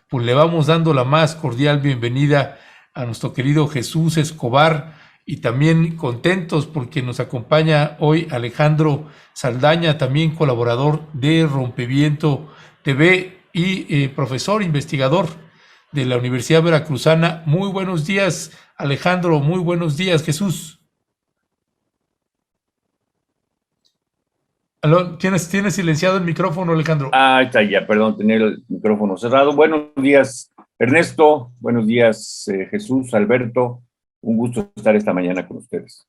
pues le vamos dando la más cordial bienvenida a nuestro querido Jesús Escobar y también contentos porque nos acompaña hoy Alejandro Saldaña, también colaborador de Rompeviento TV y profesor investigador de la Universidad Veracruzana. Muy buenos días, Alejandro. Muy buenos días, Jesús. Aló, ¿tienes silenciado el micrófono, Alejandro? Ah, está ya, perdón, tenía el micrófono cerrado. Buenos días, Ernesto. Buenos días, Jesús, Alberto. Un gusto estar esta mañana con ustedes.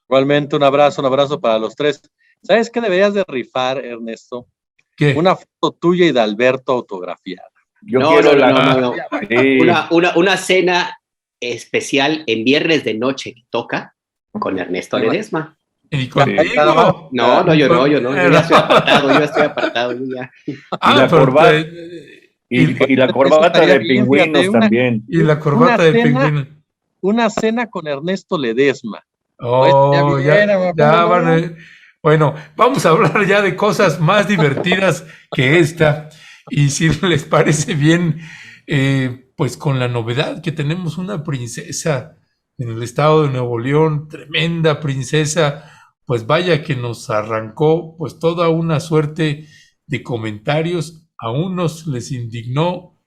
Igualmente, un abrazo para los tres. ¿Sabes qué deberías de rifar, Ernesto? ¿Qué? Una foto tuya y de Alberto autografiada. Yo quiero no. Una cena especial en viernes de noche que toca con Ernesto Ledesma. ¿Y contigo? No, yo no. Yo ya estoy apartado. Yo ya. Y la corbata. Y la corbata de pingüinos también. Y la corbata de pingüinos. Una cena con Ernesto Ledesma. Oh, ya van. Bueno, vamos a hablar ya de cosas más divertidas que esta. Y si les parece bien, pues con la novedad que tenemos una princesa en el estado de Nuevo León, tremenda princesa, pues vaya que nos arrancó pues toda una suerte de comentarios. A unos les indignó,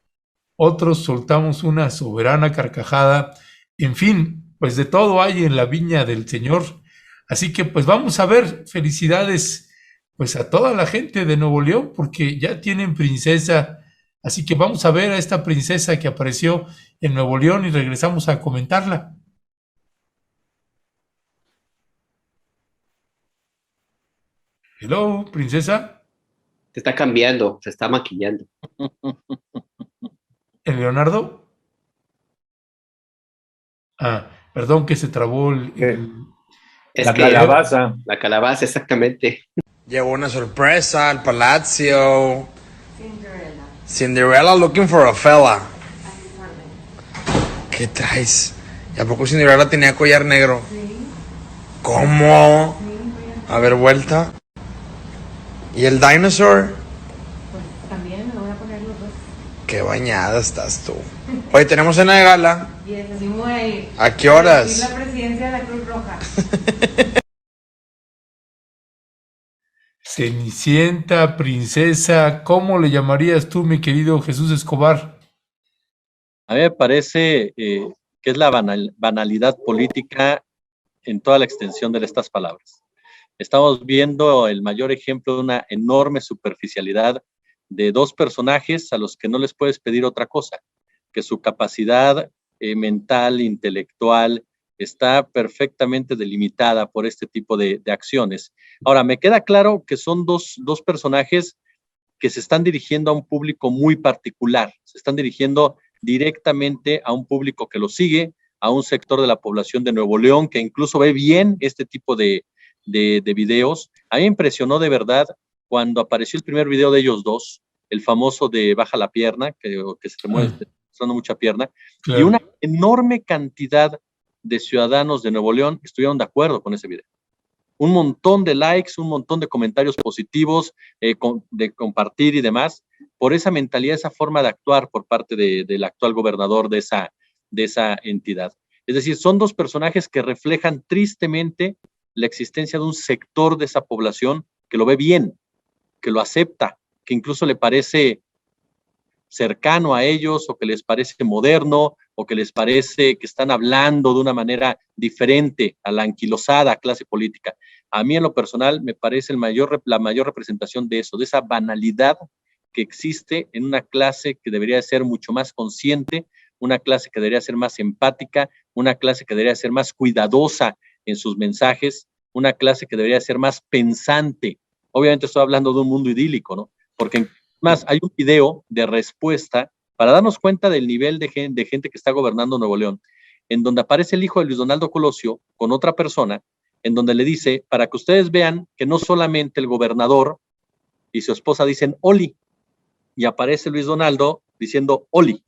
otros soltamos una soberana carcajada. En fin, pues de todo hay en la viña del Señor. Así que pues vamos a ver, felicidades pues a toda la gente de Nuevo León porque ya tienen princesa. Así que vamos a ver a esta princesa que apareció en Nuevo León y regresamos a comentarla. Hello, princesa. Se está cambiando, se está maquillando. ¿El Leonardo? Ah, perdón que se trabó la calabaza. La calabaza, exactamente. Llegó una sorpresa al Palacio. Cinderella looking for a fella. ¿Qué traes? ¿Y a poco Cinderella tenía collar negro? Sí. ¿Cómo? A ver, vuelta. ¿Y el dinosaur? Pues también me lo voy a poner los dos. Qué bañada estás tú. Hoy tenemos cena de gala. Y así me voy a ir. ¿A qué horas? La presidencia de la Cruz Roja. Cenicienta, princesa, ¿cómo le llamarías tú, mi querido Jesús Escobar? A mí me parece que es la banalidad política en toda la extensión de estas palabras. Estamos viendo el mayor ejemplo de una enorme superficialidad de dos personajes a los que no les puedes pedir otra cosa, que su capacidad mental, intelectual, está perfectamente delimitada por este tipo de acciones. Ahora, me queda claro que son dos personajes que se están dirigiendo a un público muy particular, se están dirigiendo directamente a un público que lo sigue, a un sector de la población de Nuevo León que incluso ve bien este tipo de videos. A mí me impresionó de verdad cuando apareció el primer video de ellos dos, el famoso de baja la pierna, que se te mueve mostrando mucha pierna, claro. Y una enorme cantidad de ciudadanos de Nuevo León estuvieron de acuerdo con ese video. Un montón de likes, un montón de comentarios positivos, de compartir y demás, por esa mentalidad, esa forma de actuar por parte del actual gobernador de esa entidad. Es decir, son dos personajes que reflejan tristemente la existencia de un sector de esa población que lo ve bien, que lo acepta, que incluso le parece cercano a ellos, o que les parece moderno, o que les parece que están hablando de una manera diferente a la anquilosada clase política. A mí en lo personal me parece la mayor representación de eso, de esa banalidad que existe en una clase que debería ser mucho más consciente, una clase que debería ser más empática, una clase que debería ser más cuidadosa en sus mensajes, una clase que debería ser más pensante. Obviamente estoy hablando de un mundo idílico, ¿no? Porque más hay un video de respuesta para darnos cuenta del nivel de gente que está gobernando Nuevo León, en donde aparece el hijo de Luis Donaldo Colosio con otra persona, en donde le dice, para que ustedes vean que no solamente el gobernador y su esposa dicen Oli, y aparece Luis Donaldo diciendo Oli.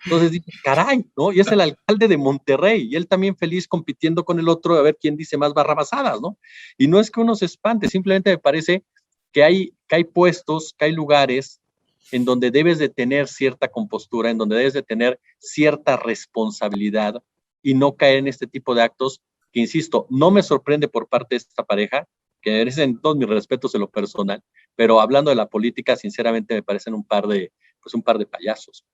Entonces dice, caray, ¿no? Y es el alcalde de Monterrey, y él también feliz compitiendo con el otro a ver quién dice más barrabasadas, ¿no? Y no es que uno se espante, simplemente me parece que hay puestos, que hay lugares en donde debes de tener cierta compostura, en donde debes de tener cierta responsabilidad y no caer en este tipo de actos que, insisto, no me sorprende por parte de esta pareja, que merecen todos mis respetos en lo personal, pero hablando de la política, sinceramente me parecen un par de payasos.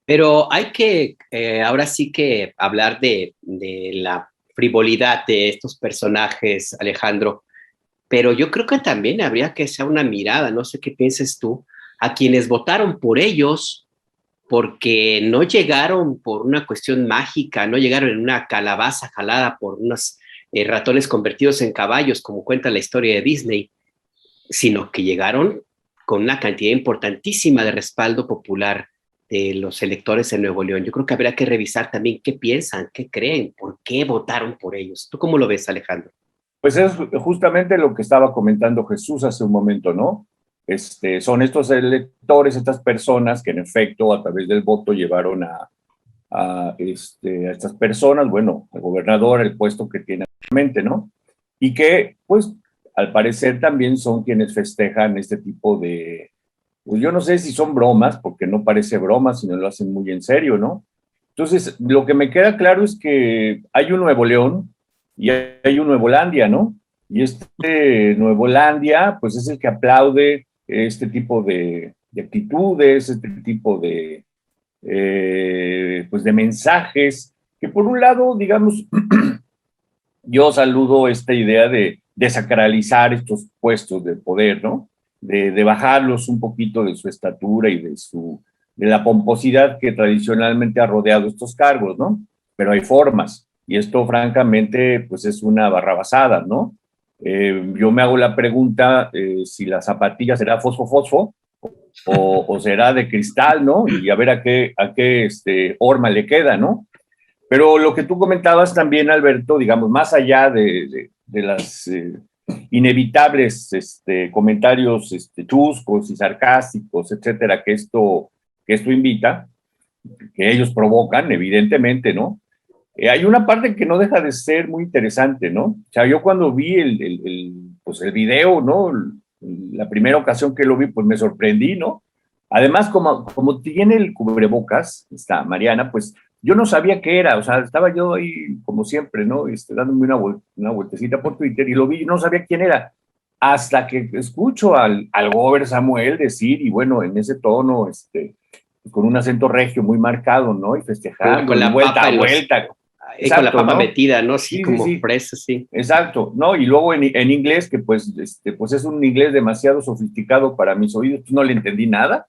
Pero hay que, ahora sí que hablar de la frivolidad de estos personajes, Alejandro, pero yo creo que también habría que hacer una mirada, no sé qué pienses tú, a quienes votaron por ellos, porque no llegaron por una cuestión mágica, no llegaron en una calabaza jalada por unos ratones convertidos en caballos, como cuenta la historia de Disney, sino que llegaron con una cantidad importantísima de respaldo popular de los electores en Nuevo León. Yo creo que habría que revisar también qué piensan, qué creen, por qué votaron por ellos. ¿Tú cómo lo ves, Alejandro? Pues es justamente lo que estaba comentando Jesús hace un momento, ¿no? Son estos electores, estas personas que en efecto a través del voto llevaron a estas personas, bueno, al gobernador, el puesto que tiene actualmente, ¿no? Y que, pues, al parecer también son quienes festejan este tipo de, pues yo no sé si son bromas, porque no parece broma, sino lo hacen muy en serio, ¿no? Entonces, lo que me queda claro es que hay un Nuevo León y hay un Nuevolandia, ¿no? Y este Nuevolandia, pues es el que aplaude este tipo de actitudes, este tipo de, pues de mensajes, que por un lado, digamos, yo saludo esta idea de desacralizar estos puestos de poder, ¿no? De bajarlos un poquito de su estatura y de la pomposidad que tradicionalmente ha rodeado estos cargos, ¿no? Pero hay formas, y esto francamente, pues es una barrabasada, ¿no? Yo me hago la pregunta si la zapatilla será fosfo o será de cristal, ¿no? Y a ver a qué horma le queda, ¿no? Pero lo que tú comentabas también, Alberto, digamos, más allá de las inevitables comentarios chuscos y sarcásticos, etcétera, que esto invita, que ellos provocan, evidentemente, ¿no? Hay una parte que no deja de ser muy interesante, ¿no? O sea, yo cuando vi pues el video, ¿no? La primera ocasión que lo vi, pues me sorprendí, ¿no? Además, como tiene el cubrebocas, está Mariana, pues yo no sabía qué era, o sea, estaba yo ahí, como siempre, ¿no? Dándome una vueltecita por Twitter y lo vi y no sabía quién era. Hasta que escucho al Gober Samuel decir, y bueno, en ese tono, con un acento regio muy marcado, ¿no? Y festejando, con la vuelta papa a vuelta. Exacto, con la papa ¿no? metida, ¿no? Sí, sí como sí. presa, sí. Exacto, ¿no? Y luego en inglés, que pues es un inglés demasiado sofisticado para mis oídos, pues no le entendí nada.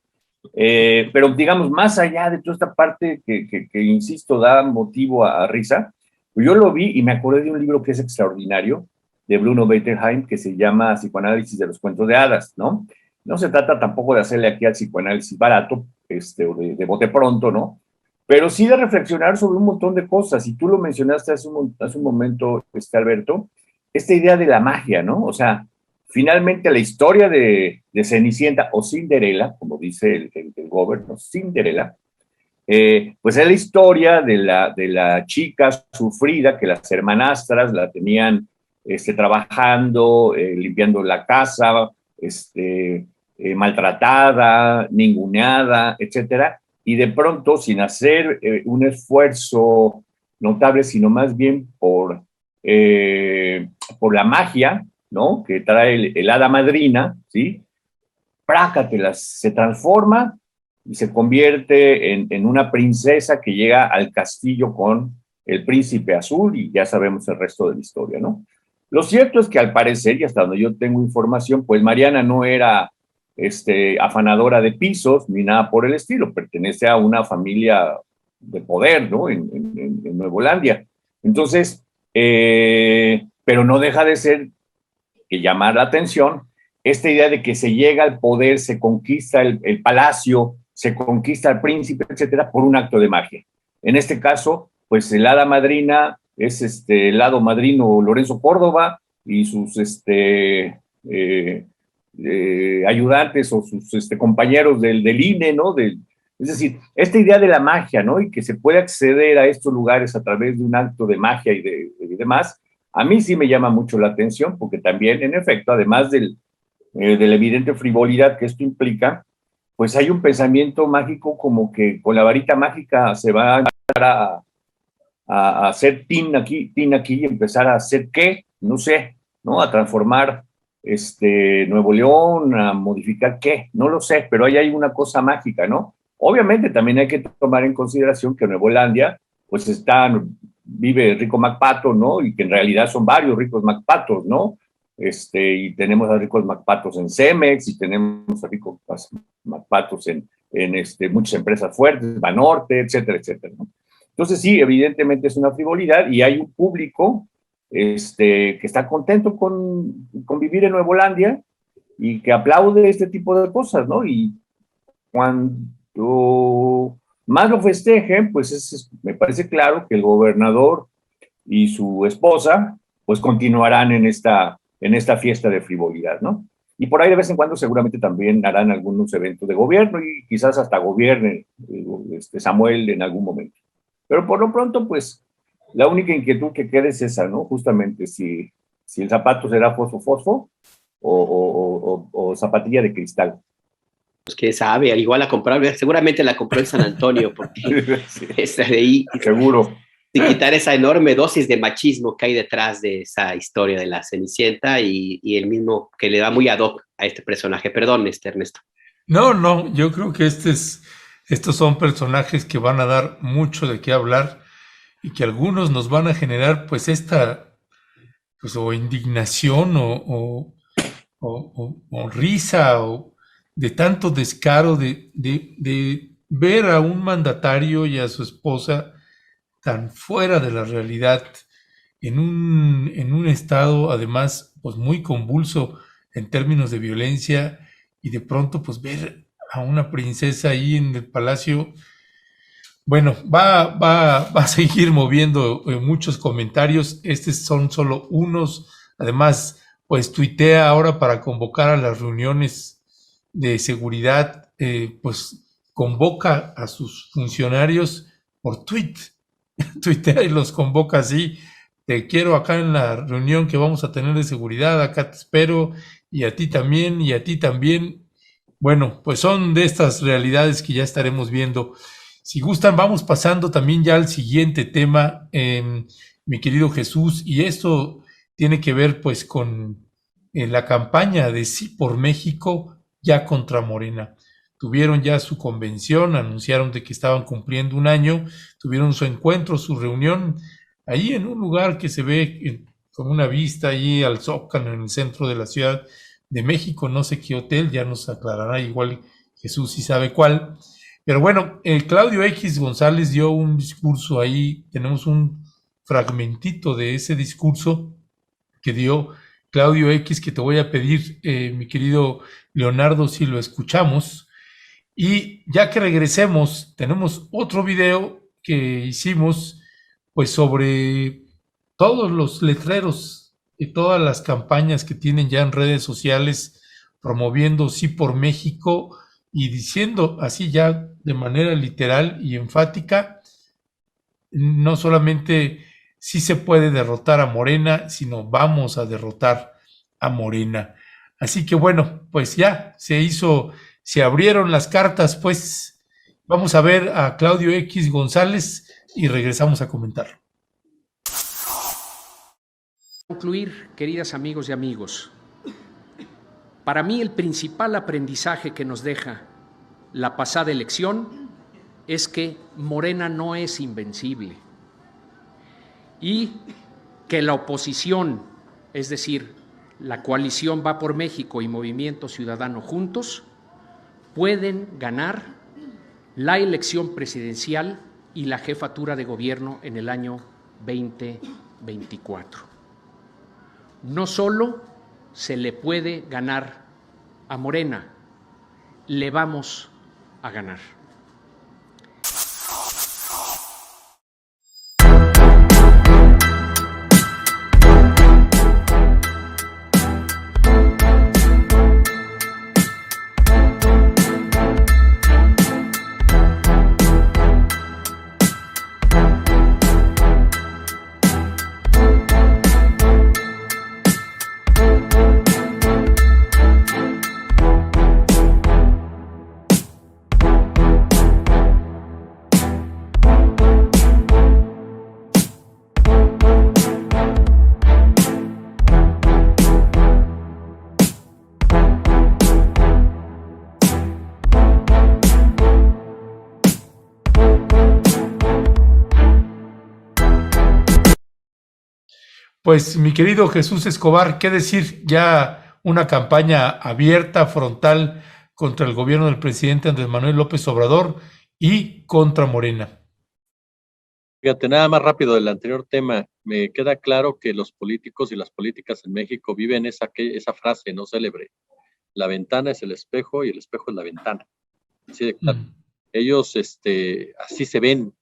Pero digamos, más allá de toda esta parte que insisto, da motivo a risa, pues yo lo vi y me acordé de un libro que es extraordinario, de Bruno Bettelheim, que se llama Psicoanálisis de los cuentos de hadas, ¿no? No se trata tampoco de hacerle aquí al psicoanálisis barato, o de bote pronto, ¿no? Pero sí de reflexionar sobre un montón de cosas, y tú lo mencionaste hace un momento, Alberto, esta idea de la magia, ¿no? O sea, finalmente la historia de Cenicienta o Cinderella, como dice el gobierno, Cinderella, pues es la historia de la chica sufrida que las hermanastras la tenían trabajando, limpiando la casa, maltratada, ninguneada, etcétera, y de pronto, sin hacer un esfuerzo notable, sino más bien por la magia, ¿no? Que trae el hada madrina, ¿sí? Prácatelas, se transforma y se convierte en una princesa que llega al castillo con el príncipe azul, y ya sabemos el resto de la historia, ¿no? Lo cierto es que al parecer, y hasta donde yo tengo información, pues Mariana no era afanadora de pisos ni nada por el estilo, pertenece a una familia de poder, ¿no? En Nuevolandia. Entonces, pero no deja de ser que llamar la atención esta idea de que se llega al poder, se conquista el palacio, se conquista al príncipe, etcétera, por un acto de magia. En este caso, pues el hada madrina es el hado madrino Lorenzo Córdoba y sus ayudantes o sus compañeros del INE, ¿no? Es decir, esta idea de la magia, ¿no? Y que se puede acceder a estos lugares a través de un acto de magia y demás, a mí sí me llama mucho la atención, porque también, en efecto, además de la evidente frivolidad que esto implica, pues hay un pensamiento mágico como que con la varita mágica se va a empezar a hacer tin aquí y empezar a hacer qué, no sé, ¿no? A transformar Nuevo León, a modificar qué, no lo sé, pero ahí hay una cosa mágica, ¿no? Obviamente también hay que tomar en consideración que Nuevolandia, pues vive Rico McPato, ¿no? Y que en realidad son varios ricos McPatos, ¿no? Y tenemos a ricos McPatos en Cemex y tenemos a ricos McPatos en muchas empresas fuertes, Banorte, etcétera, etcétera, ¿no? Entonces sí, evidentemente es una frivolidad y hay un público que está contento con vivir en Nuevolandia y que aplaude este tipo de cosas, ¿no? Y cuando más lo festejen, pues me parece claro que el gobernador y su esposa pues continuarán en esta fiesta de frivolidad, ¿no? Y por ahí de vez en cuando seguramente también harán algunos eventos de gobierno y quizás hasta gobierne Samuel en algún momento. Pero por lo pronto, pues, la única inquietud que queda es esa, ¿no? Justamente si el zapato será fosfo o zapatilla de cristal. Pues quién sabe, igual la compró, seguramente la compró en San Antonio, porque Sí, esa de ahí, seguro. sin quitar esa enorme dosis de machismo que hay detrás de esa historia de la Cenicienta y el mismo que le da muy ad hoc a este personaje. Perdón, Ernesto. No, yo creo que estos son personajes que van a dar mucho de qué hablar y que algunos nos van a generar pues pues o indignación o risa o de tanto descaro de ver a un mandatario y a su esposa tan fuera de la realidad en un estado además pues muy convulso en términos de violencia y de pronto pues ver a una princesa ahí en el palacio. Bueno, va a seguir moviendo muchos comentarios. Estos son solo unos. Además, pues tuitea ahora para convocar a las reuniones de seguridad, pues convoca a sus funcionarios por tuitea y los convoca así. Te quiero acá en la reunión que vamos a tener de seguridad, acá te espero, y a ti también, y a ti también. Bueno, pues son de estas realidades que ya estaremos viendo. Si gustan, vamos pasando también ya al siguiente tema, mi querido Jesús, y esto tiene que ver pues con la campaña de Sí por México ya contra Morena. Tuvieron ya su convención, anunciaron de que estaban cumpliendo un año, tuvieron su encuentro, su reunión, ahí en un lugar que se ve con una vista ahí al Zócalo en el centro de la Ciudad de México, no sé qué hotel, ya nos aclarará igual Jesús si sabe cuál. Pero bueno, Claudio X González dio un discurso ahí, tenemos un fragmentito de ese discurso que dio Claudio X que te voy a pedir, mi querido Leonardo, si lo escuchamos. Y ya que regresemos, tenemos otro video que hicimos pues sobre todos los letreros y todas las campañas que tienen ya en redes sociales promoviendo Sí por México y diciendo así ya de manera literal y enfática, no solamente sí se puede derrotar a Morena, sino vamos a derrotar a Morena. Así que bueno, pues ya se abrieron las cartas, pues vamos a ver a Claudio X González y regresamos a comentarlo. Concluir, queridas amigos y amigos, para mí el principal aprendizaje que nos deja la pasada elección es que Morena no es invencible y que la oposición, es decir, la coalición Va por México y Movimiento Ciudadano juntos, pueden ganar la elección presidencial y la jefatura de gobierno en el año 2024. No solo se le puede ganar a Morena, le vamos a ganar. Pues mi querido Jesús Escobar, ¿qué decir? Ya una campaña abierta, frontal, contra el gobierno del presidente Andrés Manuel López Obrador y contra Morena. Fíjate, nada más rápido del anterior tema, me queda claro que los políticos y las políticas en México viven esa frase no célebre: la ventana es el espejo y el espejo es la ventana. Así de claro. Ellos así se ven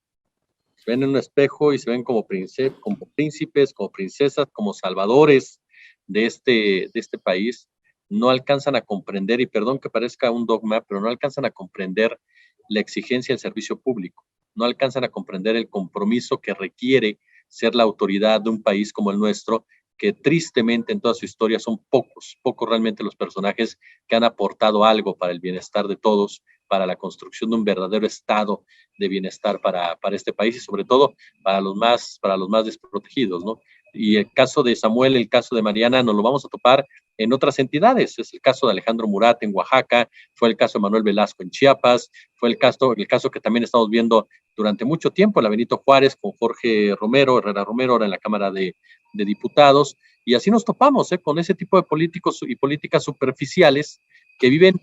en un espejo y se ven como príncipes, como princesas, como salvadores de este país. No alcanzan a comprender, y perdón que parezca un dogma, pero no alcanzan a comprender la exigencia del servicio público. No alcanzan a comprender el compromiso que requiere ser la autoridad de un país como el nuestro, que tristemente en toda su historia son pocos realmente los personajes que han aportado algo para el bienestar de todos, para la construcción de un verdadero estado de bienestar para este país y sobre todo para los más desprotegidos, ¿no? Y el caso de Samuel, el caso de Mariana, nos lo vamos a topar en otras entidades. Es el caso de Alejandro Murat en Oaxaca, fue el caso de Manuel Velasco en Chiapas, fue el caso que también estamos viendo durante mucho tiempo, la Benito Juárez con Jorge Herrera Romero, ahora en la Cámara de Diputados, y así nos topamos con ese tipo de políticos y políticas superficiales que viven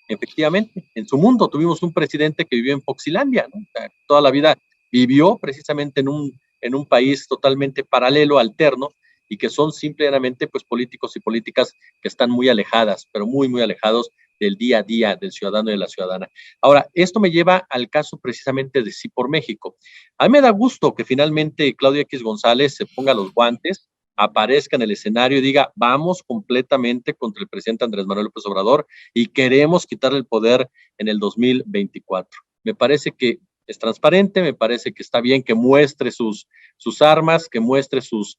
efectivamente en su mundo. Tuvimos un presidente que vivió en Foxilandia, ¿no? O sea, toda la vida vivió precisamente en un país totalmente paralelo, alterno, y que son simplemente pues políticos y políticas que están muy alejadas, pero muy, muy alejados del día a día del ciudadano y de la ciudadana. Ahora, esto me lleva al caso precisamente de Sí por México. A mí me da gusto que finalmente Claudia X González se ponga los guantes, aparezca en el escenario y diga: vamos completamente contra el presidente Andrés Manuel López Obrador y queremos quitarle el poder en el 2024. Me parece que es transparente, me parece que está bien que muestre sus armas, que muestre sus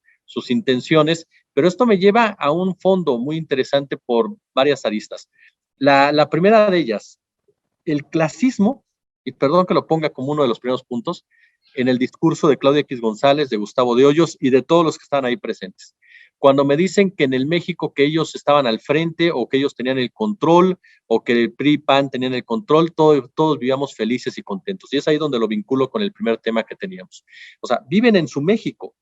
intenciones, pero esto me lleva a un fondo muy interesante por varias aristas. La primera de ellas, el clasismo, y perdón que lo ponga como uno de los primeros puntos, en el discurso de Claudia X González, de Gustavo de Hoyos y de todos los que están ahí presentes. Cuando me dicen que en el México que ellos estaban al frente o que ellos tenían el control o que el PRI, PAN tenían el control, todos vivíamos felices y contentos. Y es ahí donde lo vinculo con el primer tema que teníamos. O sea, viven en su México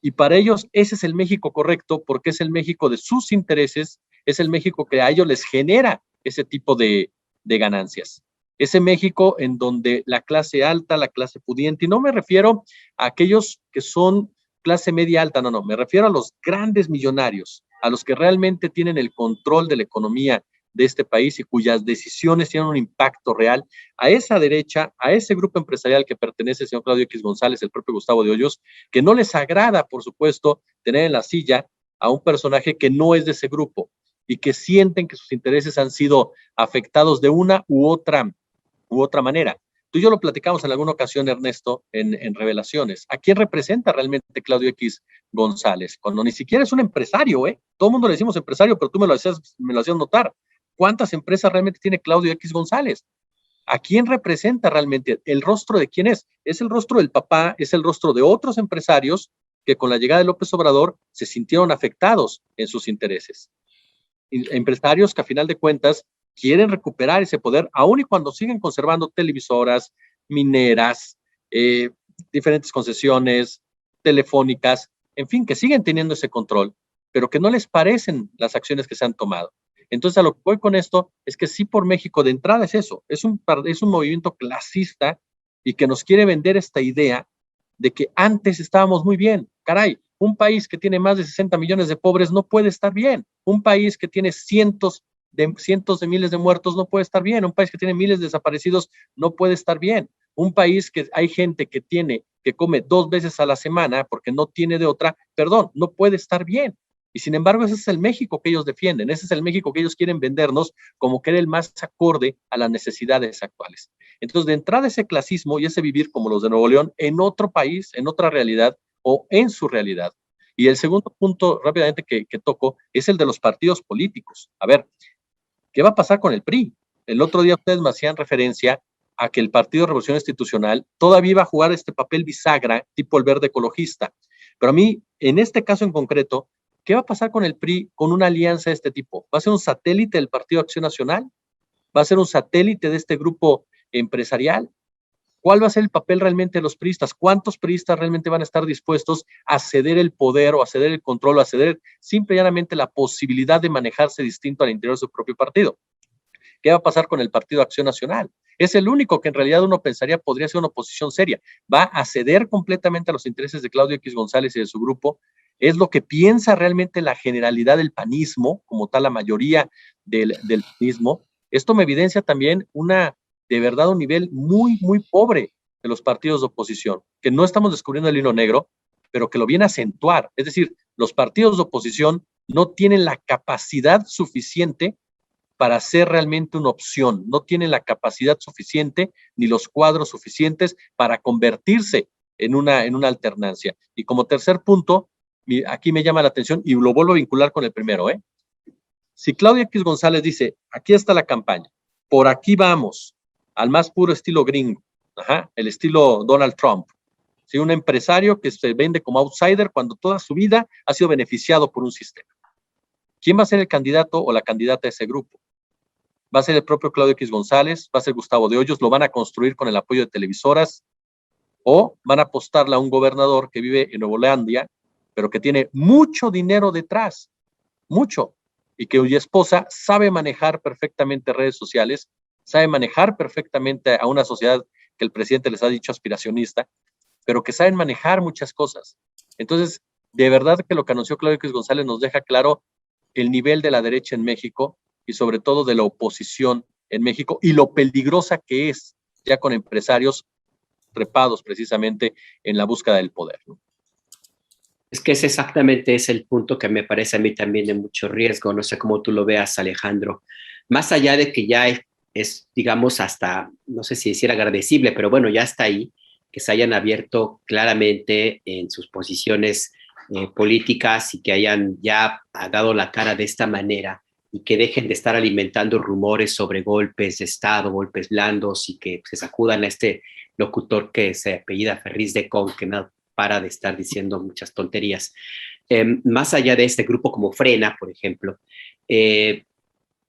y para ellos ese es el México correcto porque es el México de sus intereses, es el México que a ellos les genera ese tipo de ganancias. Ese México en donde la clase alta, la clase pudiente, y no me refiero a aquellos que son clase media alta, no, me refiero a los grandes millonarios, a los que realmente tienen el control de la economía de este país y cuyas decisiones tienen un impacto real, a esa derecha, a ese grupo empresarial que pertenece el señor Claudio X González, el propio Gustavo de Hoyos, que no les agrada, por supuesto, tener en la silla a un personaje que no es de ese grupo y que sienten que sus intereses han sido afectados de una u otra manera. Tú y yo lo platicamos en alguna ocasión, Ernesto, en Revelaciones. ¿A quién representa realmente Claudio X González? Cuando ni siquiera es un empresario, ¿eh? Todo el mundo le decimos empresario, pero tú me lo hacías notar. ¿Cuántas empresas realmente tiene Claudio X González? ¿A quién representa realmente? ¿El rostro de quién es? Es el rostro del papá, es el rostro de otros empresarios que con la llegada de López Obrador se sintieron afectados en sus intereses. Empresarios que a final de cuentas quieren recuperar ese poder, aun y cuando siguen conservando televisoras, mineras, diferentes concesiones, telefónicas, en fin, que siguen teniendo ese control, pero que no les parecen las acciones que se han tomado. Entonces, a lo que voy con esto es que Sí por México, de entrada es eso, es un movimiento clasista y que nos quiere vender esta idea de que antes estábamos muy bien. Caray, un país que tiene más de 60 millones de pobres no puede estar bien. Un país que tiene cientos de miles de muertos no puede estar bien. Un país que tiene miles de desaparecidos no puede estar bien. Un país que hay gente que come 2 veces a la semana porque no tiene de otra, no puede estar bien. Y sin embargo, ese es el México que ellos defienden, ese es el México que ellos quieren vendernos como que era el más acorde a las necesidades actuales. Entonces, de entrada ese clasismo y ese vivir como los de Nuevo León en otro país, en otra realidad o en su realidad. Y el segundo punto rápidamente que toco es el de los partidos políticos. A ver, ¿qué va a pasar con el PRI? El otro día ustedes me hacían referencia a que el Partido de Revolución Institucional todavía iba a jugar este papel bisagra, tipo el verde ecologista. Pero a mí, en este caso en concreto, ¿qué va a pasar con el PRI con una alianza de este tipo? ¿Va a ser un satélite del Partido Acción Nacional? ¿Va a ser un satélite de este grupo empresarial? ¿Cuál va a ser el papel realmente de los priistas? ¿Cuántos priistas realmente van a estar dispuestos a ceder el poder o a ceder el control o a ceder simple y llanamente la posibilidad de manejarse distinto al interior de su propio partido? ¿Qué va a pasar con el Partido Acción Nacional? Es el único que en realidad uno pensaría podría ser una oposición seria. ¿Va a ceder completamente a los intereses de Claudio X González y de su grupo? ¿Es lo que piensa realmente la generalidad del panismo, como tal la mayoría del panismo? Esto me evidencia también de verdad un nivel muy, muy pobre de los partidos de oposición, que no estamos descubriendo el hilo negro, pero que lo viene a acentuar. Es decir, los partidos de oposición no tienen la capacidad suficiente para ser realmente una opción, no tienen la capacidad suficiente ni los cuadros suficientes para convertirse en una alternancia. Y como tercer punto, aquí me llama la atención y lo vuelvo a vincular con el primero, Si Claudia X González dice, aquí está la campaña, por aquí vamos, al más puro estilo gringo, el estilo Donald Trump, ¿sí? Un empresario que se vende como outsider cuando toda su vida ha sido beneficiado por un sistema. ¿Quién va a ser el candidato o la candidata de ese grupo? ¿Va a ser el propio Claudio X González? ¿Va a ser Gustavo de Hoyos? ¿Lo van a construir con el apoyo de televisoras? ¿O van a apostarle a un gobernador que vive en Nueva Orleans, pero que tiene mucho dinero detrás? Mucho. Y cuya esposa sabe manejar perfectamente redes sociales, sabe manejar perfectamente a una sociedad que el presidente les ha dicho aspiracionista, pero que saben manejar muchas cosas. Entonces, de verdad que lo que anunció Claudio X González nos deja claro el nivel de la derecha en México y sobre todo de la oposición en México y lo peligrosa que es ya con empresarios trepados precisamente en la búsqueda del poder, ¿no? Es que ese es el punto que me parece a mí también de mucho riesgo. No sé cómo tú lo veas, Alejandro. Más allá de que ya es, digamos, hasta, no sé si decir agradecible, pero bueno, ya está ahí, que se hayan abierto claramente en sus posiciones políticas y que hayan ya dado la cara de esta manera y que dejen de estar alimentando rumores sobre golpes de Estado, golpes blandos y que se sacudan a este locutor que se apellida Ferriz de Con, que no para de estar diciendo muchas tonterías. Más allá de este grupo como Frena, por ejemplo,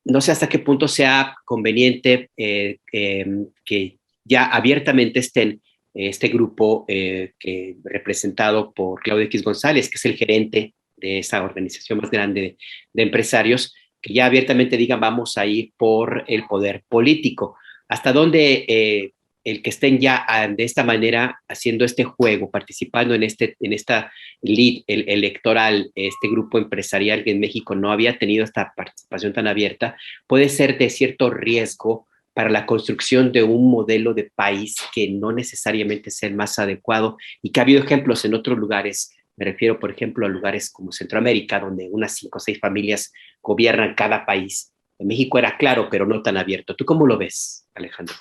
no sé hasta qué punto sea conveniente que ya abiertamente estén este grupo que representado por Claudio X González, que es el gerente de esa organización más grande de empresarios, que ya abiertamente digan vamos a ir por el poder político. ¿Hasta dónde el que estén ya de esta manera haciendo este juego, participando en esta lead electoral, este grupo empresarial que en México no había tenido esta participación tan abierta, puede ser de cierto riesgo para la construcción de un modelo de país que no necesariamente es el más adecuado y que ha habido ejemplos en otros lugares? Me refiero, por ejemplo, a lugares como Centroamérica, donde unas 5 o 6 familias gobiernan cada país. En México era claro, pero no tan abierto. ¿Tú cómo lo ves, Alejandro?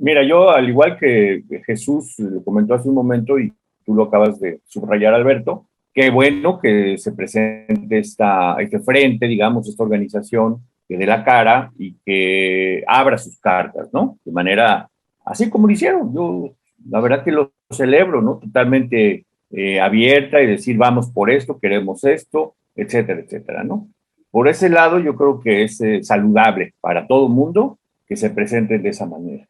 Mira, yo, al igual que Jesús lo comentó hace un momento y tú lo acabas de subrayar, Alberto, qué bueno que se presente este frente, digamos, esta organización que dé la cara y que abra sus cartas, ¿no? De manera, así como lo hicieron. Yo, la verdad que lo celebro, ¿no? Totalmente abierta y decir, vamos por esto, queremos esto, etcétera, etcétera, ¿no? Por ese lado, yo creo que es saludable para todo el mundo que se presenten de esa manera.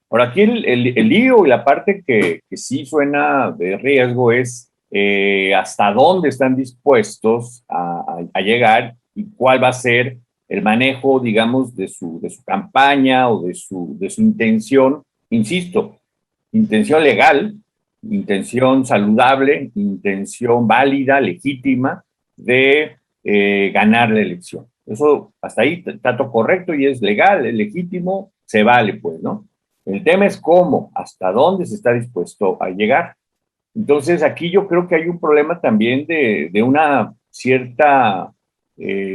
Ahora, aquí el lío y la parte que sí suena de riesgo es hasta dónde están dispuestos a llegar y cuál va a ser el manejo, digamos, de su campaña o de su intención, insisto, intención legal, intención saludable, intención válida, legítima de ganar la elección. Eso hasta ahí está todo correcto y es legal, es legítimo, se vale, pues, ¿no? El tema es cómo, hasta dónde se está dispuesto a llegar. Entonces, aquí yo creo que hay un problema también de una cierta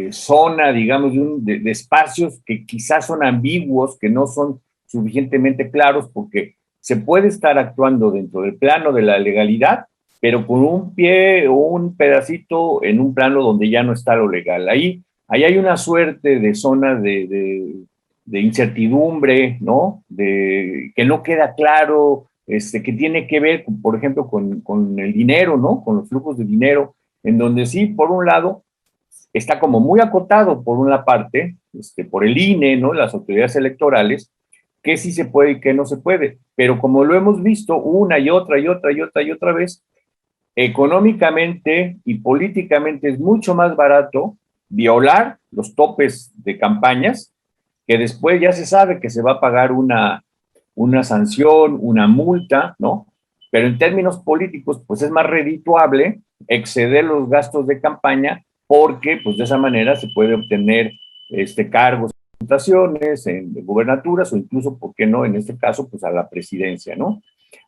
zona, digamos, de espacios que quizás son ambiguos, que no son suficientemente claros, porque se puede estar actuando dentro del plano de la legalidad, pero con un pie o un pedacito en un plano donde ya no está lo legal. Ahí hay una suerte de zona de incertidumbre, ¿no? Que no queda claro, que tiene que ver, por ejemplo, con el dinero, ¿no? Con los flujos de dinero, en donde sí, por un lado, está como muy acotado por una parte, por el INE, ¿no? Las autoridades electorales, qué sí se puede y qué no se puede. Pero como lo hemos visto una y otra y otra y otra y otra vez, económicamente y políticamente es mucho más barato violar los topes de campañas, que después ya se sabe que se va a pagar una sanción, una multa, ¿no? Pero en términos políticos, pues es más redituable exceder los gastos de campaña porque, pues de esa manera se puede obtener cargos, diputaciones, en gubernaturas o incluso, ¿por qué no? En este caso, pues a la presidencia, ¿no?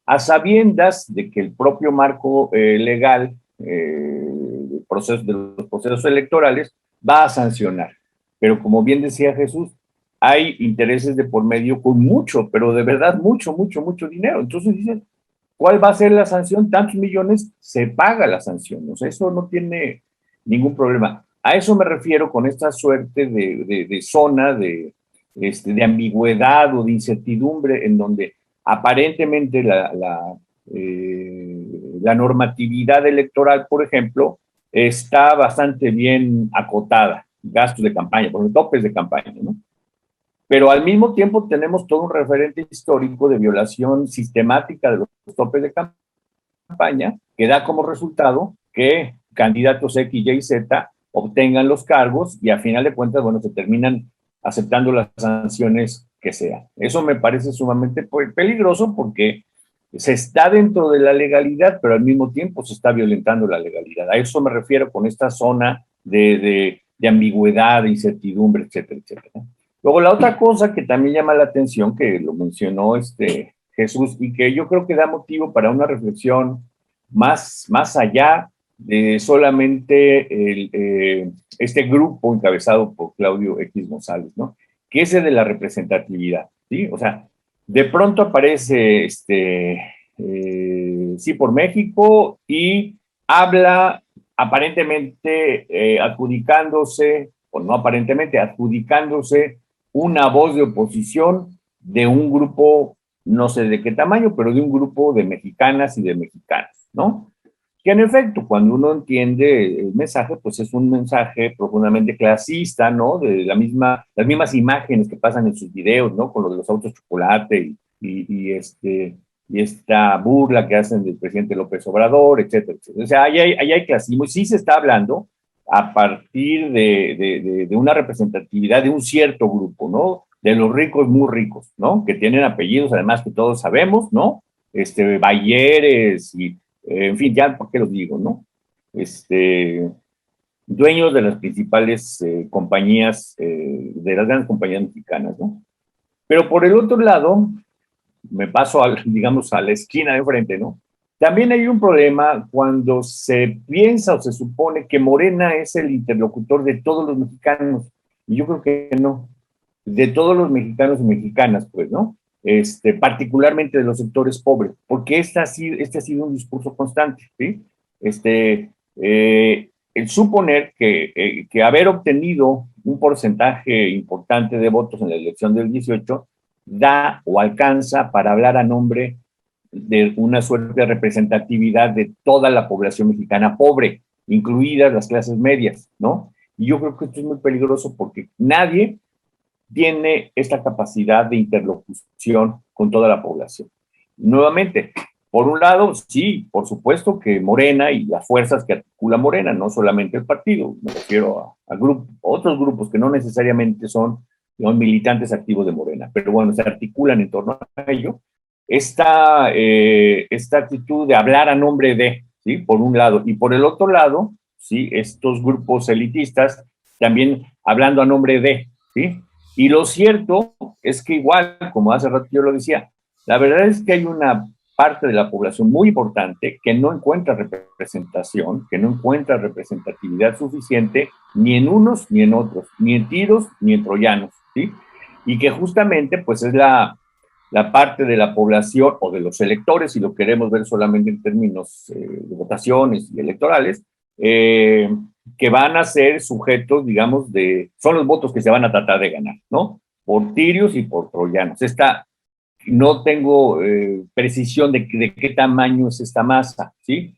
A sabiendas de que el propio marco legal de los procesos electorales va a sancionar. Pero como bien decía Jesús, hay intereses de por medio con mucho, pero de verdad mucho, mucho, mucho dinero. Entonces dicen, ¿cuál va a ser la sanción? Tantos millones, se paga la sanción. O sea, eso no tiene ningún problema. A eso me refiero con esta suerte de zona de ambigüedad o de incertidumbre en donde aparentemente la normatividad electoral, por ejemplo, está bastante bien acotada. Gastos de campaña, por ejemplo, topes de campaña, ¿no? Pero al mismo tiempo tenemos todo un referente histórico de violación sistemática de los topes de campaña, que da como resultado que candidatos X, Y, Z obtengan los cargos y a final de cuentas, bueno, se terminan aceptando las sanciones que sean. Eso me parece sumamente peligroso porque se está dentro de la legalidad, pero al mismo tiempo se está violentando la legalidad. A eso me refiero con esta zona de ambigüedad, de incertidumbre, etcétera, etcétera. Luego, la otra cosa que también llama la atención, que lo mencionó Jesús, y que yo creo que da motivo para una reflexión más allá de solamente este grupo encabezado por Claudio X González, ¿no? Que es el de la representatividad, ¿sí? O sea, de pronto aparece Sí por México y habla aparentemente adjudicándose, o no aparentemente, adjudicándose una voz de oposición de un grupo, no sé de qué tamaño, pero de un grupo de mexicanas y de mexicanos, ¿no? Que en efecto, cuando uno entiende el mensaje, pues es un mensaje profundamente clasista, ¿no? De las mismas imágenes que pasan en sus videos, ¿no? Con lo de los autos chocolate y esta burla que hacen del presidente López Obrador, etcétera, etcétera. O sea, ahí hay clasismo y sí se está hablando a partir de una representatividad de un cierto grupo, ¿no? De los ricos muy ricos, ¿no? Que tienen apellidos, además que todos sabemos, ¿no? Bayeres y, en fin, ya, ¿por qué los digo, no? Dueños de las principales compañías, de las grandes compañías mexicanas, ¿no? Pero por el otro lado, me paso, digamos, a la esquina de enfrente, ¿no? También hay un problema cuando se piensa o se supone que Morena es el interlocutor de todos los mexicanos. Y yo creo que no. De todos los mexicanos y mexicanas, pues, ¿no? Particularmente de los sectores pobres, porque este ha sido un discurso constante, ¿sí? El suponer que haber obtenido un porcentaje importante de votos en la elección del 18 da o alcanza para hablar a nombre de una suerte de representatividad de toda la población mexicana pobre, incluidas las clases medias, ¿no? Y yo creo que esto es muy peligroso porque nadie tiene esta capacidad de interlocución con toda la población. Nuevamente, por un lado, sí, por supuesto que Morena y las fuerzas que articula Morena, no solamente el partido, me refiero a otros grupos que no necesariamente son militantes activos de Morena, pero bueno, se articulan en torno a ello. Esta actitud de hablar a nombre de, ¿sí? Por un lado, y por el otro lado, ¿sí? Estos grupos elitistas también hablando a nombre de, ¿sí? Y lo cierto es que igual, como hace rato yo lo decía, la verdad es que hay una parte de la población muy importante que no encuentra representación, que no encuentra representatividad suficiente ni en unos ni en otros, ni en tiros ni en troyanos, ¿sí? Y que justamente pues es la parte de la población o de los electores, si lo queremos ver solamente en términos de votaciones y electorales, que van a ser sujetos, digamos, son los votos que se van a tratar de ganar, ¿no? Por tirios y por troyanos. No tengo precisión de qué tamaño es esta masa, ¿sí?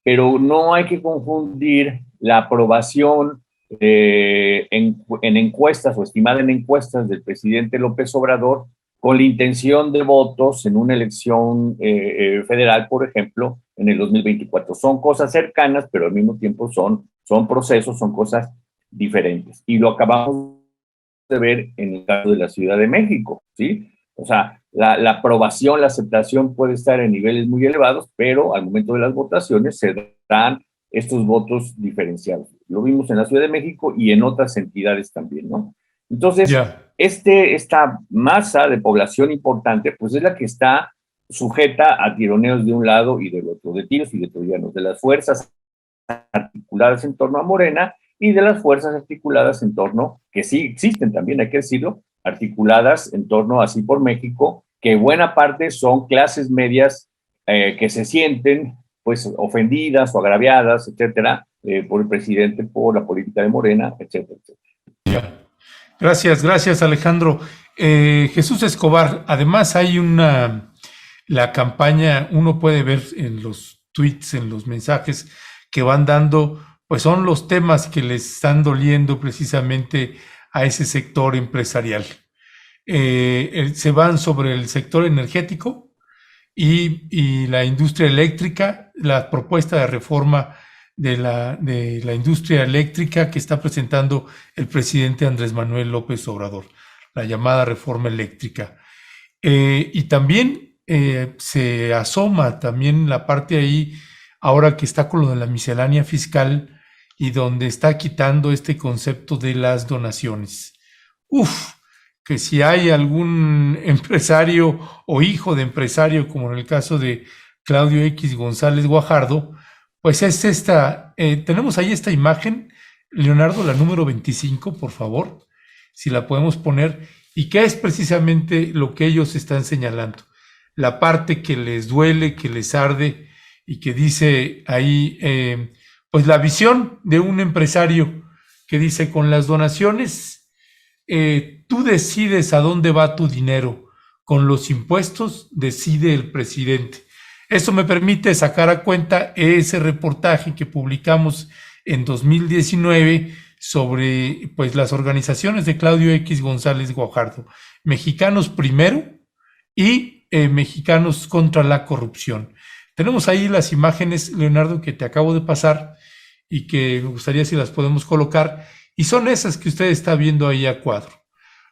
Pero no hay que confundir la aprobación en encuestas o estimada en encuestas del presidente López Obrador con la intención de votos en una elección federal, por ejemplo, en el 2024. Son cosas cercanas, pero al mismo tiempo son procesos, son cosas diferentes. Y lo acabamos de ver en el caso de la Ciudad de México, ¿sí? O sea, la aprobación, la aceptación puede estar en niveles muy elevados, pero al momento de las votaciones se dan estos votos diferenciados. Lo vimos en la Ciudad de México y en otras entidades también, ¿no? Entonces, esta masa de población importante, pues es la que está sujeta a tironeos de un lado y del otro, de tiros y de troyanos, de las fuerzas articuladas en torno a Morena y de las fuerzas articuladas en torno, que sí existen también, hay que decirlo, articuladas en torno así por México, que buena parte son clases medias que se sienten pues ofendidas o agraviadas, etcétera, por el presidente, por la política de Morena, etcétera, etcétera. Gracias Alejandro. Jesús Escobar, además hay la campaña, uno puede ver en los tweets, en los mensajes que van dando, pues son los temas que les están doliendo precisamente a ese sector empresarial. Se van sobre el sector energético y la industria eléctrica, la propuesta de reforma de la industria eléctrica que está presentando el presidente Andrés Manuel López Obrador, la llamada reforma eléctrica. Y también se asoma también la parte ahí, ahora que está con lo de la miscelánea fiscal y donde está quitando este concepto de las donaciones. Que si hay algún empresario o hijo de empresario, como en el caso de Claudio X González Guajardo, pues es esta, tenemos ahí esta imagen, Leonardo, la número 25, por favor, si la podemos poner, y qué es precisamente lo que ellos están señalando, la parte que les duele, que les arde, y que dice ahí, pues la visión de un empresario que dice, con las donaciones, tú decides a dónde va tu dinero, con los impuestos decide el presidente. Esto me permite sacar a cuenta ese reportaje que publicamos en 2019 sobre pues, las organizaciones de Claudio X González Guajardo, Mexicanos Primero y Mexicanos contra la Corrupción. Tenemos ahí las imágenes, Leonardo, que te acabo de pasar y que me gustaría si las podemos colocar, y son esas que usted está viendo ahí a cuadro.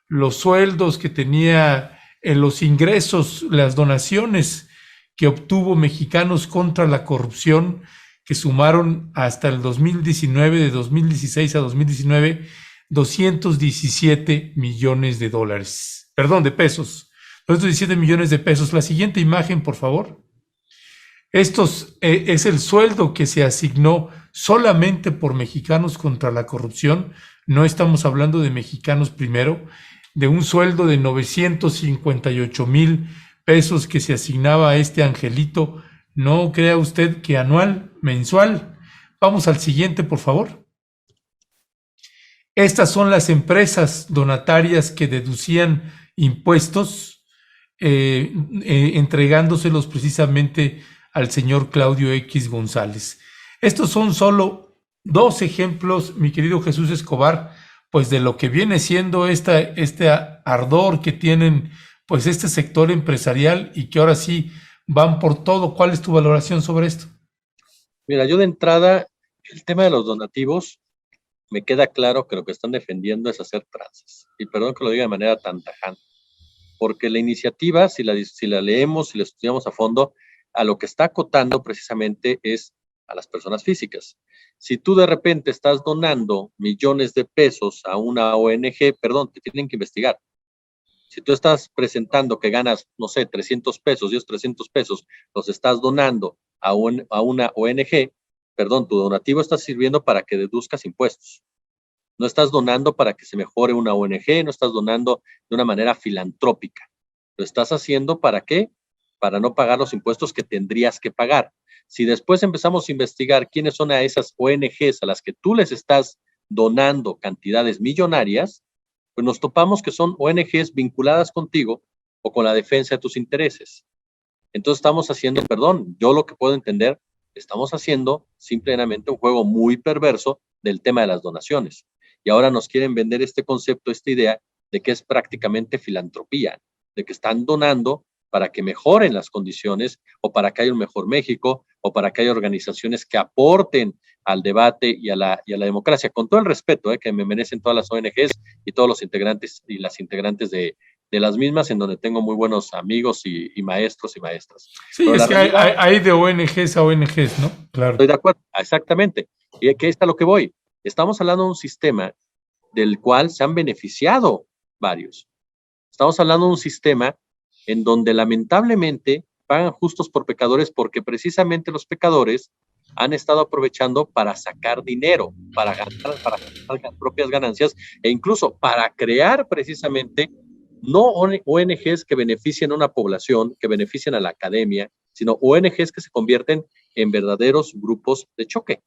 Los sueldos que tenía, los ingresos, las donaciones que obtuvo Mexicanos contra la Corrupción, que sumaron hasta el 2019, de 2016 a 2019, 217 millones de dólares. Perdón, de pesos. 217 millones de pesos. La siguiente imagen, por favor. Estos es el sueldo que se asignó solamente por Mexicanos contra la Corrupción. No estamos hablando de Mexicanos Primero, de un sueldo de 958,000 pesos que se asignaba a este angelito. No crea usted que anual, mensual. Vamos al siguiente, por favor. Estas son las empresas donatarias que deducían impuestos, entregándoselos precisamente al señor Claudio X González. Estos son solo dos ejemplos, mi querido Jesús Escobar, pues de lo que viene siendo este ardor que tienen pues este sector empresarial y que ahora sí van por todo. ¿Cuál es tu valoración sobre esto? Mira, yo de entrada, el tema de los donativos, me queda claro que lo que están defendiendo es hacer tranzas. Y perdón que lo diga de manera tan tajante, porque la iniciativa, si la leemos, si la estudiamos a fondo, a lo que está acotando precisamente es a las personas físicas. Si tú de repente estás donando millones de pesos a una ONG, perdón, te tienen que investigar. Si tú estás presentando que ganas, no sé, 300 pesos, y esos 300 pesos los estás donando a una ONG, perdón, tu donativo está sirviendo para que deduzcas impuestos. No estás donando para que se mejore una ONG, no estás donando de una manera filantrópica. Lo estás haciendo ¿para qué? Para no pagar los impuestos que tendrías que pagar. Si después empezamos a investigar quiénes son a esas ONGs a las que tú les estás donando cantidades millonarias, pues nos topamos que son ONGs vinculadas contigo o con la defensa de tus intereses. Entonces estamos haciendo, perdón, yo lo que puedo entender, estamos haciendo simplemente un juego muy perverso del tema de las donaciones. Y ahora nos quieren vender este concepto, esta idea de que es prácticamente filantropía. de que están donando para que mejoren las condiciones o para que haya un mejor México o para que haya organizaciones que aporten al debate y a la democracia, con todo el respeto que me merecen todas las ONGs y todos los integrantes y las integrantes de las mismas, en donde tengo muy buenos amigos y maestros y maestras. Sí, pero es que hay de ONGs a ONGs, ¿no? Claro. Estoy de acuerdo, exactamente. Y aquí está lo que voy. Estamos hablando de un sistema del cual se han beneficiado varios. Estamos hablando de un sistema en donde lamentablemente pagan justos por pecadores, porque precisamente los pecadores han estado aprovechando para sacar dinero, para ganar propias ganancias e incluso para crear precisamente no ONGs que beneficien a una población, que beneficien a la academia, sino ONGs que se convierten en verdaderos grupos de choque,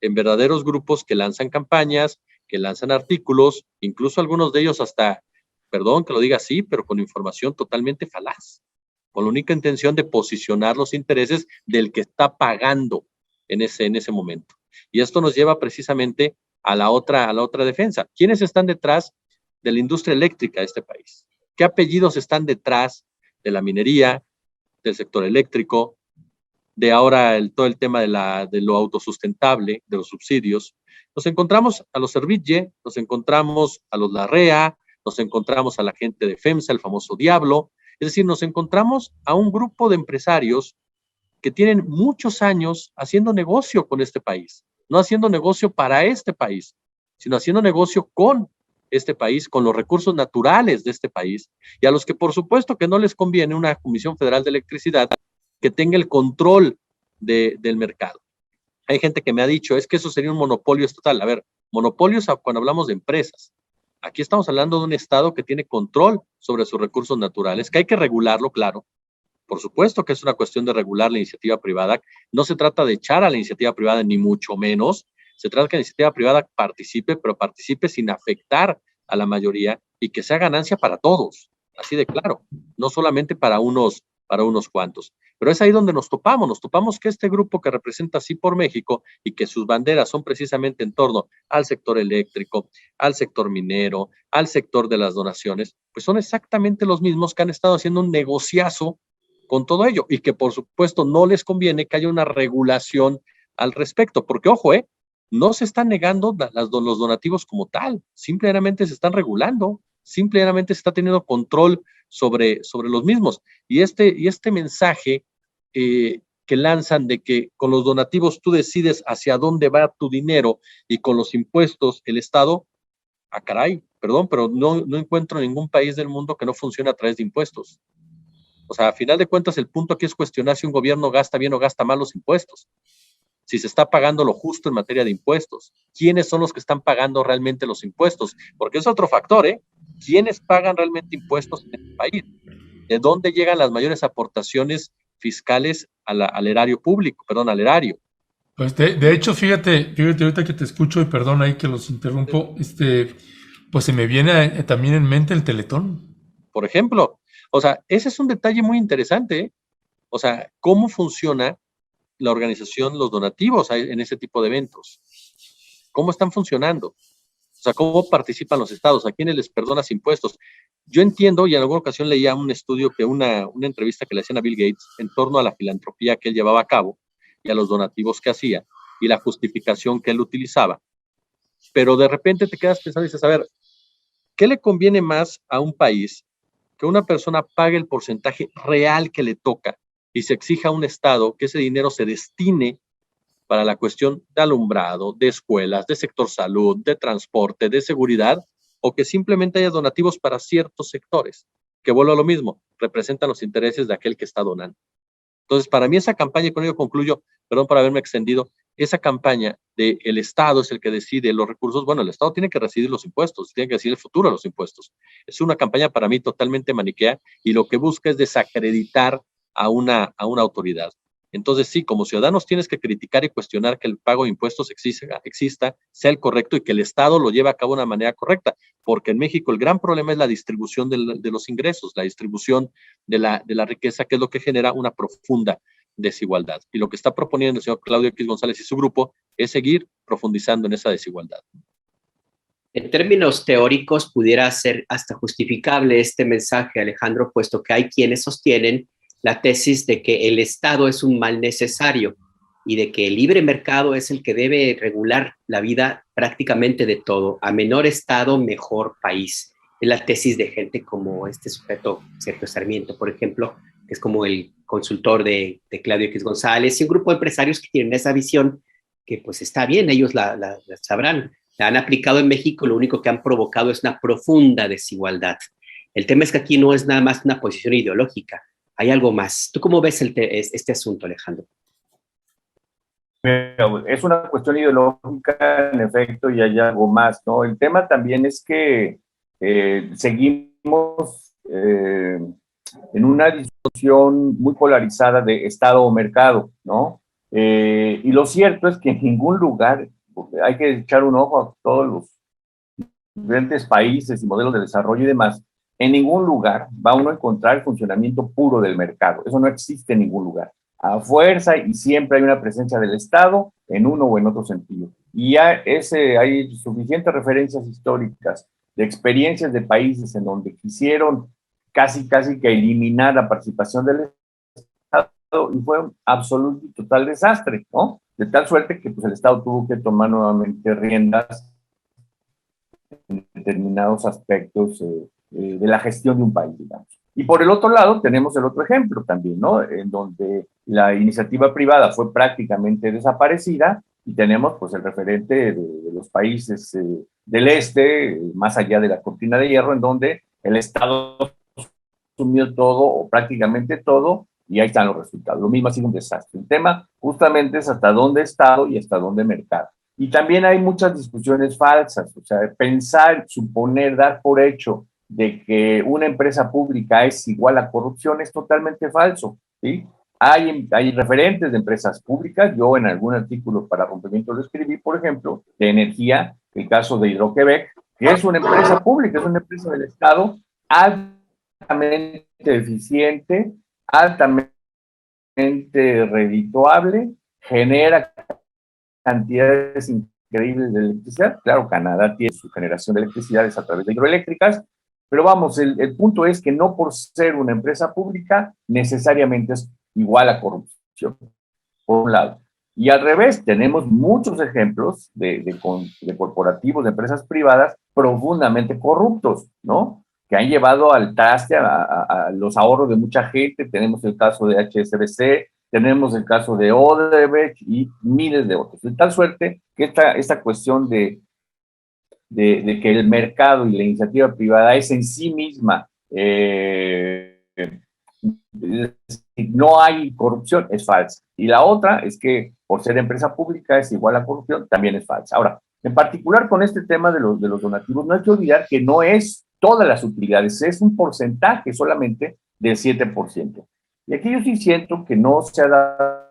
en verdaderos grupos que lanzan campañas, que lanzan artículos, incluso algunos de ellos hasta, perdón que lo diga así, pero con información totalmente falaz, con la única intención de posicionar los intereses del que está pagando en ese momento. Y esto nos lleva precisamente a la otra defensa. ¿Quiénes están detrás de la industria eléctrica de este país? ¿Qué apellidos están detrás de la minería, del sector eléctrico, de ahora todo el tema de lo autosustentable, de los subsidios? Nos encontramos a los Serville, nos encontramos a los Larrea, nos encontramos a la gente de FEMSA, el famoso Diablo. Es decir, nos encontramos a un grupo de empresarios que tienen muchos años haciendo negocio con este país, no haciendo negocio para este país, sino haciendo negocio con este país, con los recursos naturales de este país, y a los que por supuesto que no les conviene una Comisión Federal de Electricidad que tenga el control del mercado. Hay gente que me ha dicho, es que eso sería un monopolio estatal. A ver, monopolios cuando hablamos de empresas. Aquí estamos hablando de un Estado que tiene control sobre sus recursos naturales, que hay que regularlo, claro. Por supuesto que es una cuestión de regular la iniciativa privada. No se trata de echar a la iniciativa privada, ni mucho menos. Se trata de que la iniciativa privada participe, pero participe sin afectar a la mayoría y que sea ganancia para todos. Así de claro. No solamente para unos cuantos. Pero es ahí donde nos topamos que este grupo que representa Así por México y que sus banderas son precisamente en torno al sector eléctrico, al sector minero, al sector de las donaciones, pues son exactamente los mismos que han estado haciendo un negociazo con todo ello y que por supuesto no les conviene que haya una regulación al respecto, porque ojo, no se están negando los donativos como tal, simplemente se están regulando, simplemente se está teniendo control sobre los mismos. Y este mensaje que lanzan de que con los donativos tú decides hacia dónde va tu dinero y con los impuestos el Estado, caray, perdón, pero no encuentro ningún país del mundo que no funcione a través de impuestos. O sea, a final de cuentas el punto aquí es cuestionar si un gobierno gasta bien o gasta mal los impuestos. Si se está pagando lo justo en materia de impuestos. ¿Quiénes son los que están pagando realmente los impuestos? Porque es otro factor, ¿Quiénes pagan realmente impuestos en el país? ¿De dónde llegan las mayores aportaciones fiscales al erario público, al erario? Pues de hecho, fíjate, ahorita que te escucho y perdón ahí que los interrumpo, pues se me viene también en mente el Teletón. Por ejemplo, o sea, ese es un detalle muy interesante, O sea, ¿cómo funciona la organización, los donativos en ese tipo de eventos? ¿Cómo están funcionando? O sea, ¿cómo participan los estados? ¿A quiénes les perdonas impuestos? Yo entiendo, y en alguna ocasión leía un estudio, una entrevista que le hacían a Bill Gates en torno a la filantropía que él llevaba a cabo y a los donativos que hacía y la justificación que él utilizaba. Pero de repente te quedas pensando y dices, a ver, ¿qué le conviene más a un país que una persona pague el porcentaje real que le toca y se exija a un estado que ese dinero se destine para la cuestión de alumbrado, de escuelas, de sector salud, de transporte, de seguridad, o que simplemente haya donativos para ciertos sectores, que vuelvo a lo mismo, representan los intereses de aquel que está donando? Entonces, para mí esa campaña, y con ello concluyo, perdón por haberme extendido, esa campaña de el Estado es el que decide los recursos. Bueno, el Estado tiene que decidir los impuestos, tiene que decidir el futuro de los impuestos. Es una campaña para mí totalmente maniquea y lo que busca es desacreditar a una autoridad. Entonces, sí, como ciudadanos tienes que criticar y cuestionar que el pago de impuestos exista, sea el correcto y que el Estado lo lleve a cabo de una manera correcta, porque en México el gran problema es la distribución de los ingresos, la distribución de la riqueza, que es lo que genera una profunda desigualdad. Y lo que está proponiendo el señor Claudio X González y su grupo es seguir profundizando en esa desigualdad. En términos teóricos, pudiera ser hasta justificable este mensaje, Alejandro, puesto que hay quienes sostienen la tesis de que el Estado es un mal necesario y de que el libre mercado es el que debe regular la vida prácticamente de todo. A menor Estado, mejor país. Es la tesis de gente como este sujeto, Sergio Sarmiento, por ejemplo, que es como el consultor de Claudio X González, y un grupo de empresarios que tienen esa visión que pues está bien, ellos la sabrán. La han aplicado en México, lo único que han provocado es una profunda desigualdad. El tema es que aquí no es nada más una posición ideológica, hay algo más. ¿Tú cómo ves este asunto, Alejandro? Pero es una cuestión ideológica, en efecto, y hay algo más, ¿no? El tema también es que seguimos en una discusión muy polarizada de Estado o mercado, ¿no? Y lo cierto es que en ningún lugar, hay que echar un ojo a todos los diferentes países y modelos de desarrollo y demás, en ningún lugar va uno a encontrar el funcionamiento puro del mercado. Eso no existe en ningún lugar. A fuerza y siempre hay una presencia del Estado en uno o en otro sentido. Y ya hay suficientes referencias históricas de experiencias de países en donde quisieron casi que eliminar la participación del Estado y fue un absoluto y total desastre, ¿no? De tal suerte que pues, el Estado tuvo que tomar nuevamente riendas en determinados aspectos de la gestión de un país, digamos. Y por el otro lado tenemos el otro ejemplo también, ¿no? En donde la iniciativa privada fue prácticamente desaparecida y tenemos pues el referente de los países del este, más allá de la cortina de hierro, en donde el Estado asumió todo o prácticamente todo y ahí están los resultados. Lo mismo ha sido un desastre. El tema justamente es hasta dónde Estado y hasta dónde mercado. Y también hay muchas discusiones falsas, o sea, pensar, suponer, dar por hecho de que una empresa pública es igual a corrupción es totalmente falso, ¿sí? Hay referentes de empresas públicas, yo en algún artículo para Rompimiento lo escribí, por ejemplo, de energía, el caso de Hidroquebec, que es una empresa pública, es una empresa del Estado altamente eficiente, altamente redituable, genera cantidades increíbles de electricidad. Claro, Canadá tiene su generación de electricidad a través de hidroeléctricas, pero vamos, el punto es que no por ser una empresa pública necesariamente es igual a corrupción, por un lado. Y al revés, tenemos muchos ejemplos de corporativos, de empresas privadas profundamente corruptos, ¿no? Que han llevado al traste a los ahorros de mucha gente. Tenemos el caso de HSBC, tenemos el caso de Odebrecht y miles de otros. De tal suerte que esta cuestión de que el mercado y la iniciativa privada es en sí misma, no hay corrupción, es falsa. Y la otra es que por ser empresa pública es igual a corrupción, también es falsa. Ahora, en particular con este tema de los donativos, no hay que olvidar que no es todas las utilidades, es un porcentaje solamente del 7%. Y aquí yo sí siento que no se ha dado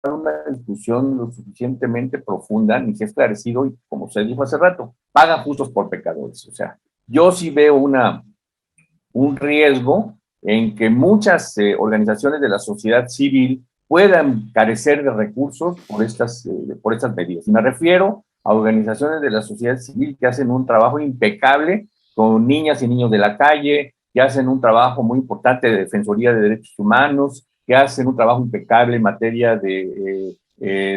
una discusión lo suficientemente profunda ni se ha esclarecido y, como se dijo hace rato, pagan justos por pecadores. O sea, yo sí veo un riesgo en que muchas organizaciones de la sociedad civil puedan carecer de recursos por estas medidas. Y me refiero a organizaciones de la sociedad civil que hacen un trabajo impecable con niñas y niños de la calle, que hacen un trabajo muy importante de defensoría de derechos humanos, que hacen un trabajo impecable en materia de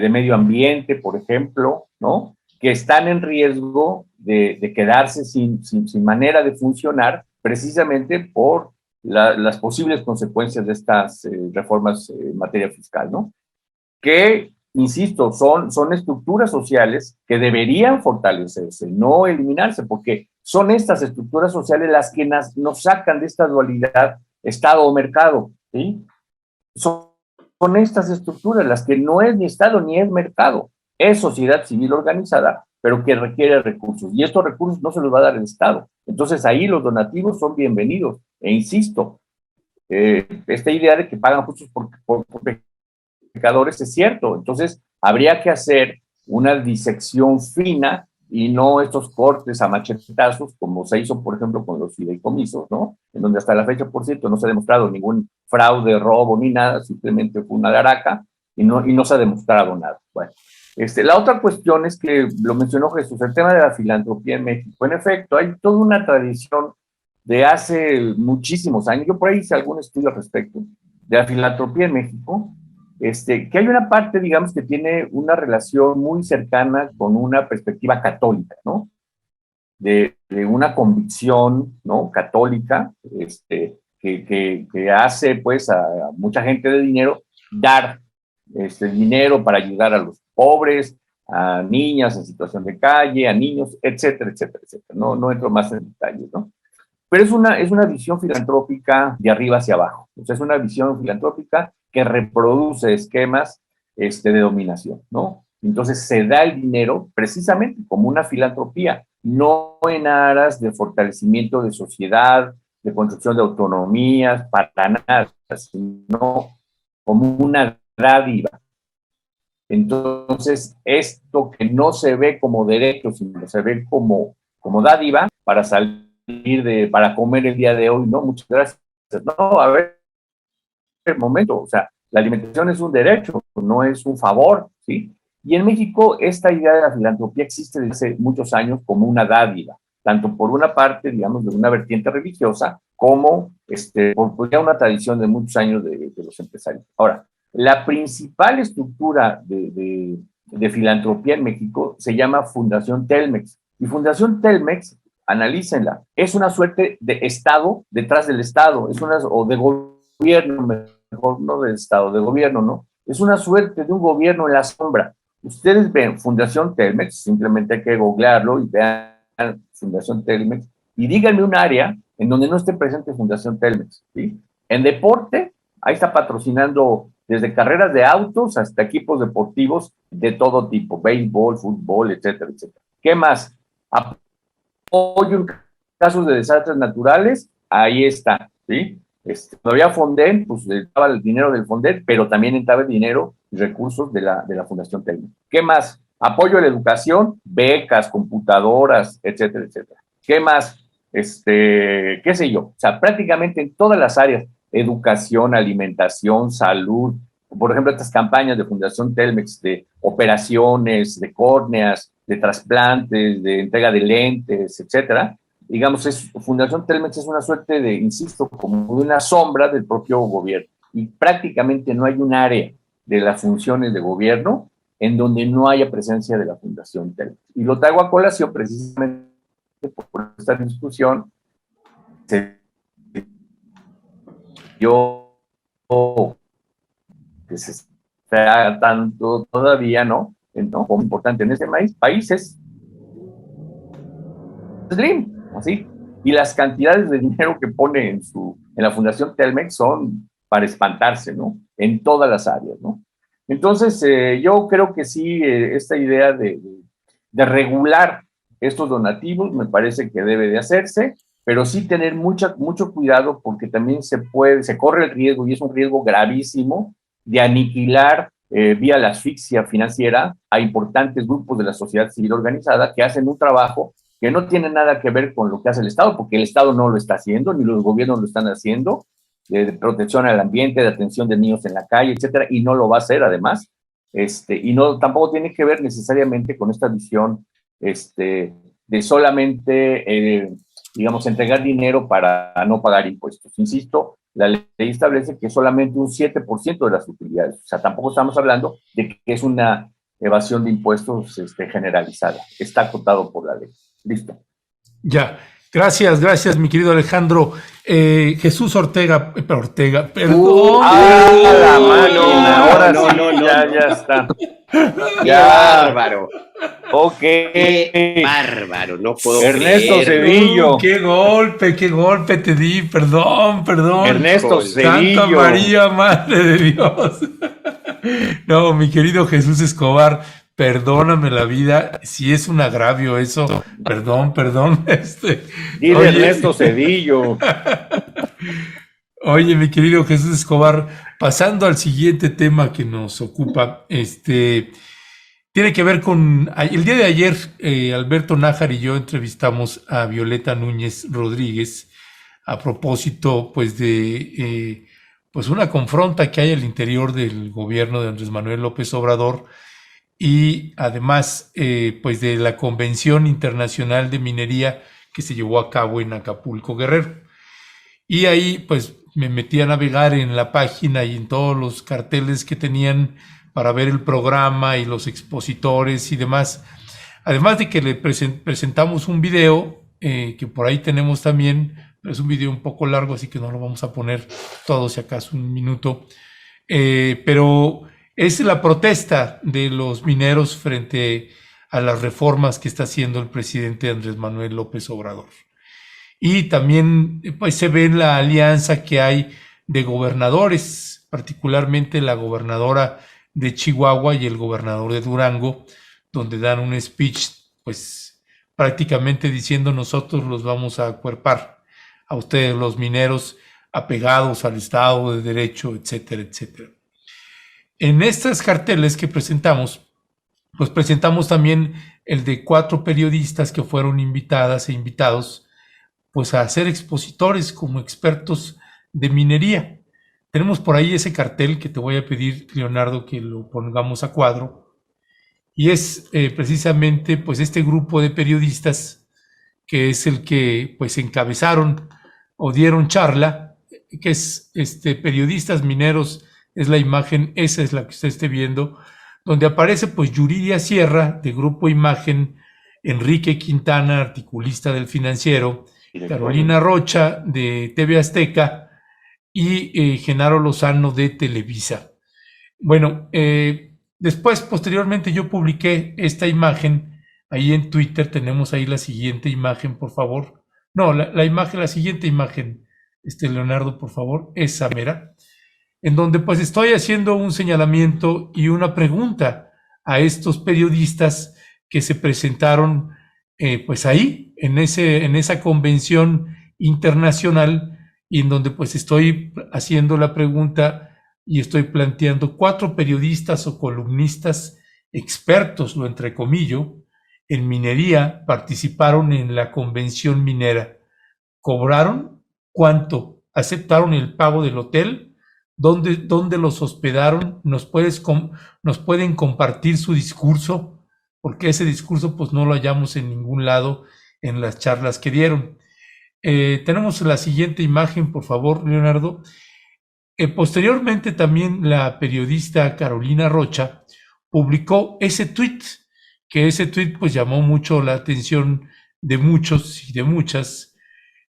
medio ambiente, por ejemplo, ¿no? Que están en riesgo de quedarse sin manera de funcionar precisamente por las posibles consecuencias de estas reformas en materia fiscal, ¿no? Que, insisto, son estructuras sociales que deberían fortalecerse, no eliminarse, porque son estas estructuras sociales las que nos sacan de esta dualidad Estado o mercado, ¿sí? Son estas estructuras las que no es ni Estado ni es mercado, es sociedad civil organizada, pero que requiere recursos, y estos recursos no se los va a dar el Estado. Entonces ahí los donativos son bienvenidos, e insisto, esta idea de que pagan justos por pecadores es cierto, entonces habría que hacer una disección fina y no estos cortes a machetazos como se hizo, por ejemplo, con los fideicomisos, ¿no? En donde hasta la fecha, por cierto, no se ha demostrado ningún fraude, robo ni nada, simplemente fue una laraca y no se ha demostrado nada. Bueno, La otra cuestión es que lo mencionó Jesús, el tema de la filantropía en México. En efecto, hay toda una tradición de hace muchísimos años, yo por ahí hice algún estudio al respecto, de la filantropía en México, que hay una parte, digamos, que tiene una relación muy cercana con una perspectiva católica, ¿no? De una convicción, ¿no? Católica, que hace, pues, a mucha gente de dinero dar dinero para ayudar a los pobres, a niñas en situación de calle, a niños, etcétera, etcétera, etcétera. No entro más en detalles, ¿no? Pero es una visión filantrópica de arriba hacia abajo. O sea, es una visión filantrópica que reproduce esquemas de dominación, ¿no? Entonces se da el dinero precisamente como una filantropía, no en aras de fortalecimiento de sociedad, de construcción de autonomías, para nada, sino como una dádiva. Entonces, esto que no se ve como derecho, sino se ve como dádiva para para comer el día de hoy, ¿no? Muchas gracias. No, a ver, el momento, o sea, la alimentación es un derecho, no es un favor, ¿sí? Y en México esta idea de la filantropía existe desde hace muchos años como una dádiva, tanto por una parte, digamos, de una vertiente religiosa, como por ya una tradición de muchos años de los empresarios. Ahora, la principal estructura de filantropía en México se llama Fundación Telmex. Y Fundación Telmex, analícenla, es una suerte de Estado detrás del Estado, o de gobierno, mejor no del Estado, de gobierno, ¿no? Es una suerte de un gobierno en la sombra. Ustedes ven Fundación Telmex, simplemente hay que googlearlo y vean Fundación Telmex, y díganme un área en donde no esté presente Fundación Telmex, ¿sí? En deporte, ahí está patrocinando desde carreras de autos hasta equipos deportivos de todo tipo, béisbol, fútbol, etcétera, etcétera. ¿Qué más? Apoyo en casos de desastres naturales, ahí está, ¿sí? Todavía Fonden, pues estaba el dinero del Fonden, pero también entraba el dinero y recursos de la Fundación Telmex. ¿Qué más? Apoyo a la educación, becas, computadoras, etcétera, etcétera. ¿Qué más? Qué sé yo, o sea, prácticamente en todas las áreas, educación, alimentación, salud, por ejemplo, estas campañas de Fundación Telmex de operaciones, de córneas, de trasplantes, de entrega de lentes, etcétera. Digamos, Fundación Telmex es una suerte de, insisto, como de una sombra del propio gobierno. Y prácticamente no hay un área de las funciones de gobierno en donde no haya presencia de la Fundación Telmex. Y lo traigo a colación precisamente por esta discusión. Yo que se está tanto todavía, ¿no? Como importante en este país es Slim, así. Y las cantidades de dinero que pone en la Fundación Telmex son para espantarse, ¿no? En todas las áreas, ¿no? Entonces, yo creo que sí, esta idea de regular estos donativos me parece que debe de hacerse, pero sí tener mucho cuidado porque también se corre el riesgo, y es un riesgo gravísimo, de aniquilar vía la asfixia financiera a importantes grupos de la sociedad civil organizada que hacen un trabajo que no tiene nada que ver con lo que hace el Estado, porque el Estado no lo está haciendo, ni los gobiernos lo están haciendo, de protección al ambiente, de atención de niños en la calle, etcétera, y no lo va a hacer además, y tampoco tiene que ver necesariamente con esta visión de solamente, digamos, entregar dinero para no pagar impuestos. Insisto, la ley establece que solamente un 7% de las utilidades, o sea, tampoco estamos hablando de que es una evasión de impuestos generalizada, está acotado por la ley. Listo. Ya, gracias, mi querido Alejandro. Jesús Ortega, perdón. La mano, ahora sí, ya está. ¡Qué bárbaro! Ok. ¡Qué bárbaro! No puedo Ernesto creerlo. Cedillo. Qué golpe te di, perdón. Ernesto Cedillo. Santa María, Madre de Dios. No, mi querido Jesús Escobar, perdóname la vida, si es un agravio eso, perdón. Dile Ernesto Cedillo. Oye, mi querido Jesús Escobar, pasando al siguiente tema que nos ocupa, tiene que ver con, el día de ayer, Alberto Nájar y yo entrevistamos a Violeta Núñez Rodríguez a propósito, pues, de pues una confronta que hay al interior del gobierno de Andrés Manuel López Obrador y además pues de la Convención Internacional de Minería que se llevó a cabo en Acapulco, Guerrero. Y ahí pues me metí a navegar en la página y en todos los carteles que tenían para ver el programa y los expositores y demás. Además de que le presentamos un video que por ahí tenemos también, pero es un video un poco largo, así que no lo vamos a poner todo, si acaso un minuto. Pero es la protesta de los mineros frente a las reformas que está haciendo el presidente Andrés Manuel López Obrador. Y también pues se ve la alianza que hay de gobernadores, particularmente la gobernadora de Chihuahua y el gobernador de Durango, donde dan un speech pues prácticamente diciendo: nosotros los vamos a acuerpar a ustedes los mineros apegados al Estado de Derecho, etcétera, etcétera. En estos carteles que presentamos, pues presentamos también el de 4 periodistas que fueron invitadas e invitados pues a ser expositores como expertos de minería. Tenemos por ahí ese cartel que te voy a pedir, Leonardo, que lo pongamos a cuadro, y es precisamente pues este grupo de periodistas que es el que pues encabezaron o dieron charla, que es periodistas mineros, es la imagen, esa es la que usted esté viendo, donde aparece pues Yuridia Sierra de Grupo Imagen, Enrique Quintana, articulista del Financiero, Carolina Rocha de TV Azteca y Genaro Lozano de Televisa. Bueno, después, posteriormente, yo publiqué esta imagen ahí en Twitter. Tenemos ahí la siguiente imagen, por favor. No, la siguiente imagen, Leonardo, por favor, esa mera, en donde pues estoy haciendo un señalamiento y una pregunta a estos periodistas que se presentaron pues ahí, en esa convención internacional, y en donde pues estoy haciendo la pregunta y estoy planteando: 4 periodistas o columnistas expertos, lo entrecomillo, en minería participaron en la convención minera. ¿Cobraron? ¿Cuánto? ¿Aceptaron el pago del hotel? ¿Dónde los hospedaron? ¿Nos pueden compartir su discurso? Porque ese discurso pues no lo hallamos en ningún lado en las charlas que dieron. Tenemos la siguiente imagen, por favor, Leonardo. Posteriormente también la periodista Carolina Rocha publicó ese tweet, que ese tweet pues llamó mucho la atención de muchos y de muchas,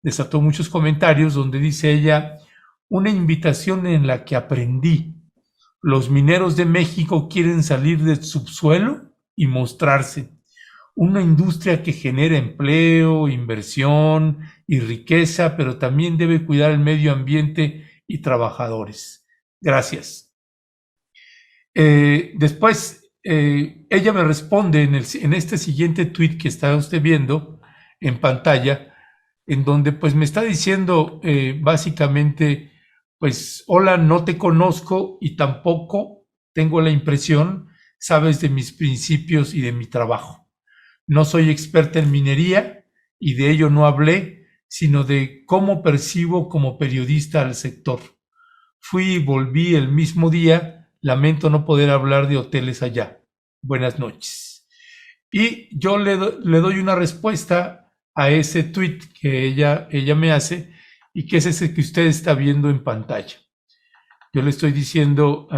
desató muchos comentarios, donde dice ella: una invitación en la que aprendí. Los mineros de México quieren salir del subsuelo y mostrarse. Una industria que genera empleo, inversión y riqueza, pero también debe cuidar el medio ambiente y trabajadores. Gracias. Después, ella me responde en este siguiente tweet que está usted viendo en pantalla, en donde pues me está diciendo básicamente: pues hola, no te conozco y tampoco tengo la impresión sabes de mis principios y de mi trabajo. No soy experta en minería y de ello no hablé, sino de cómo percibo como periodista al sector. Fui y volví el mismo día. Lamento no poder hablar de hoteles allá. Buenas noches. Y yo le doy una respuesta a ese tweet que ella me hace, y que es ese que usted está viendo en pantalla. Yo le estoy diciendo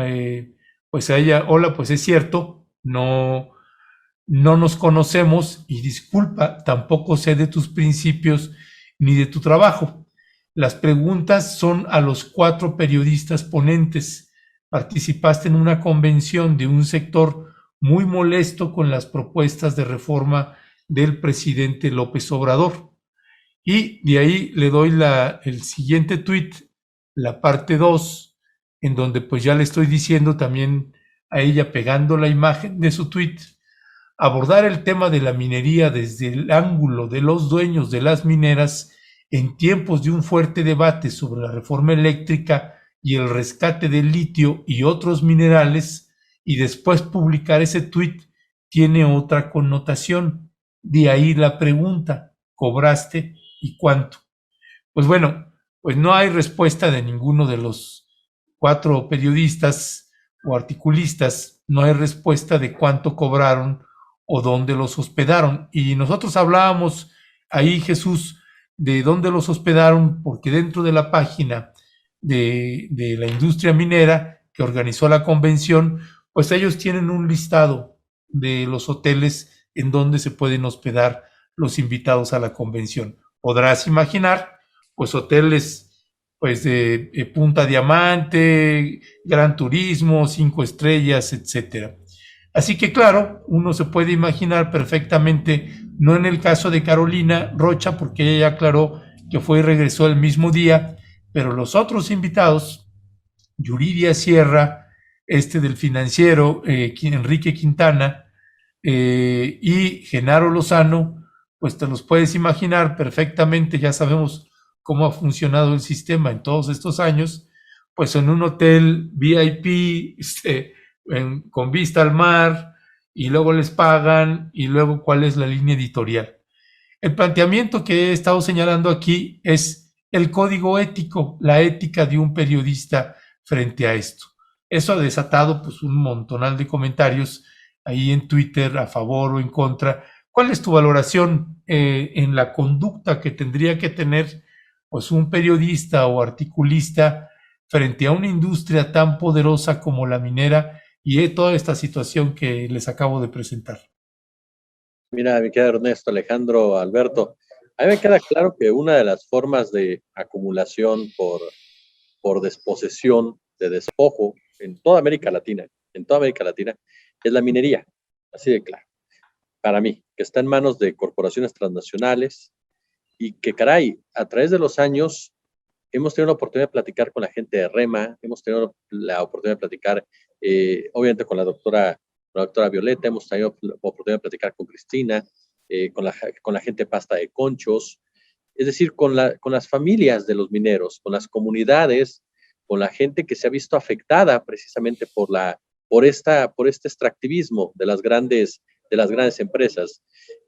pues a ella: hola, pues es cierto, no nos conocemos y disculpa, tampoco sé de tus principios ni de tu trabajo. Las preguntas son a los 4 periodistas ponentes. Participaste en una convención de un sector muy molesto con las propuestas de reforma del presidente López Obrador. Y de ahí le doy el siguiente tuit, la parte 2, en donde pues ya le estoy diciendo también a ella, pegando la imagen de su tuit: abordar el tema de la minería desde el ángulo de los dueños de las mineras en tiempos de un fuerte debate sobre la reforma eléctrica y el rescate del litio y otros minerales, y después publicar ese tuit, tiene otra connotación. De ahí la pregunta: ¿cobraste y cuánto? Pues bueno, pues no hay respuesta de ninguno de los 4 periodistas, o articulistas, no hay respuesta de cuánto cobraron o dónde los hospedaron. Y nosotros hablábamos ahí, Jesús, de dónde los hospedaron, porque dentro de la página de la industria minera que organizó la convención, pues ellos tienen un listado de los hoteles en donde se pueden hospedar los invitados a la convención. Podrás imaginar, pues hoteles pues de Punta Diamante, Gran Turismo, 5 estrellas, etcétera. Así que claro, uno se puede imaginar perfectamente, no en el caso de Carolina Rocha, porque ella ya aclaró que fue y regresó el mismo día, pero los otros invitados, Yuridia Sierra, del financiero, Enrique Quintana, y Genaro Lozano, pues te los puedes imaginar perfectamente, ya sabemos cómo ha funcionado el sistema en todos estos años, pues en un hotel VIP, con vista al mar, y luego les pagan, y luego cuál es la línea editorial. El planteamiento que he estado señalando aquí es el código ético, la ética de un periodista frente a esto. Eso ha desatado pues un montonal de comentarios ahí en Twitter a favor o en contra. ¿Cuál es tu valoración en la conducta que tendría que tener pues un periodista o articulista frente a una industria tan poderosa como la minera y toda esta situación que les acabo de presentar? Mira, me queda Ernesto, Alejandro, Alberto. A mí me queda claro que una de las formas de acumulación por desposesión, de despojo, en toda América Latina, es la minería. Así de claro. Para mí, que está en manos de corporaciones transnacionales y que, caray, a través de los años hemos tenido la oportunidad de platicar con la gente de REMA, hemos tenido la oportunidad de platicar, obviamente, con la doctora Violeta, hemos tenido la oportunidad de platicar con Cristina, con la gente de Pasta de Conchos, es decir, con las familias de los mineros, con las comunidades, con la gente que se ha visto afectada precisamente por este extractivismo de las grandes empresas.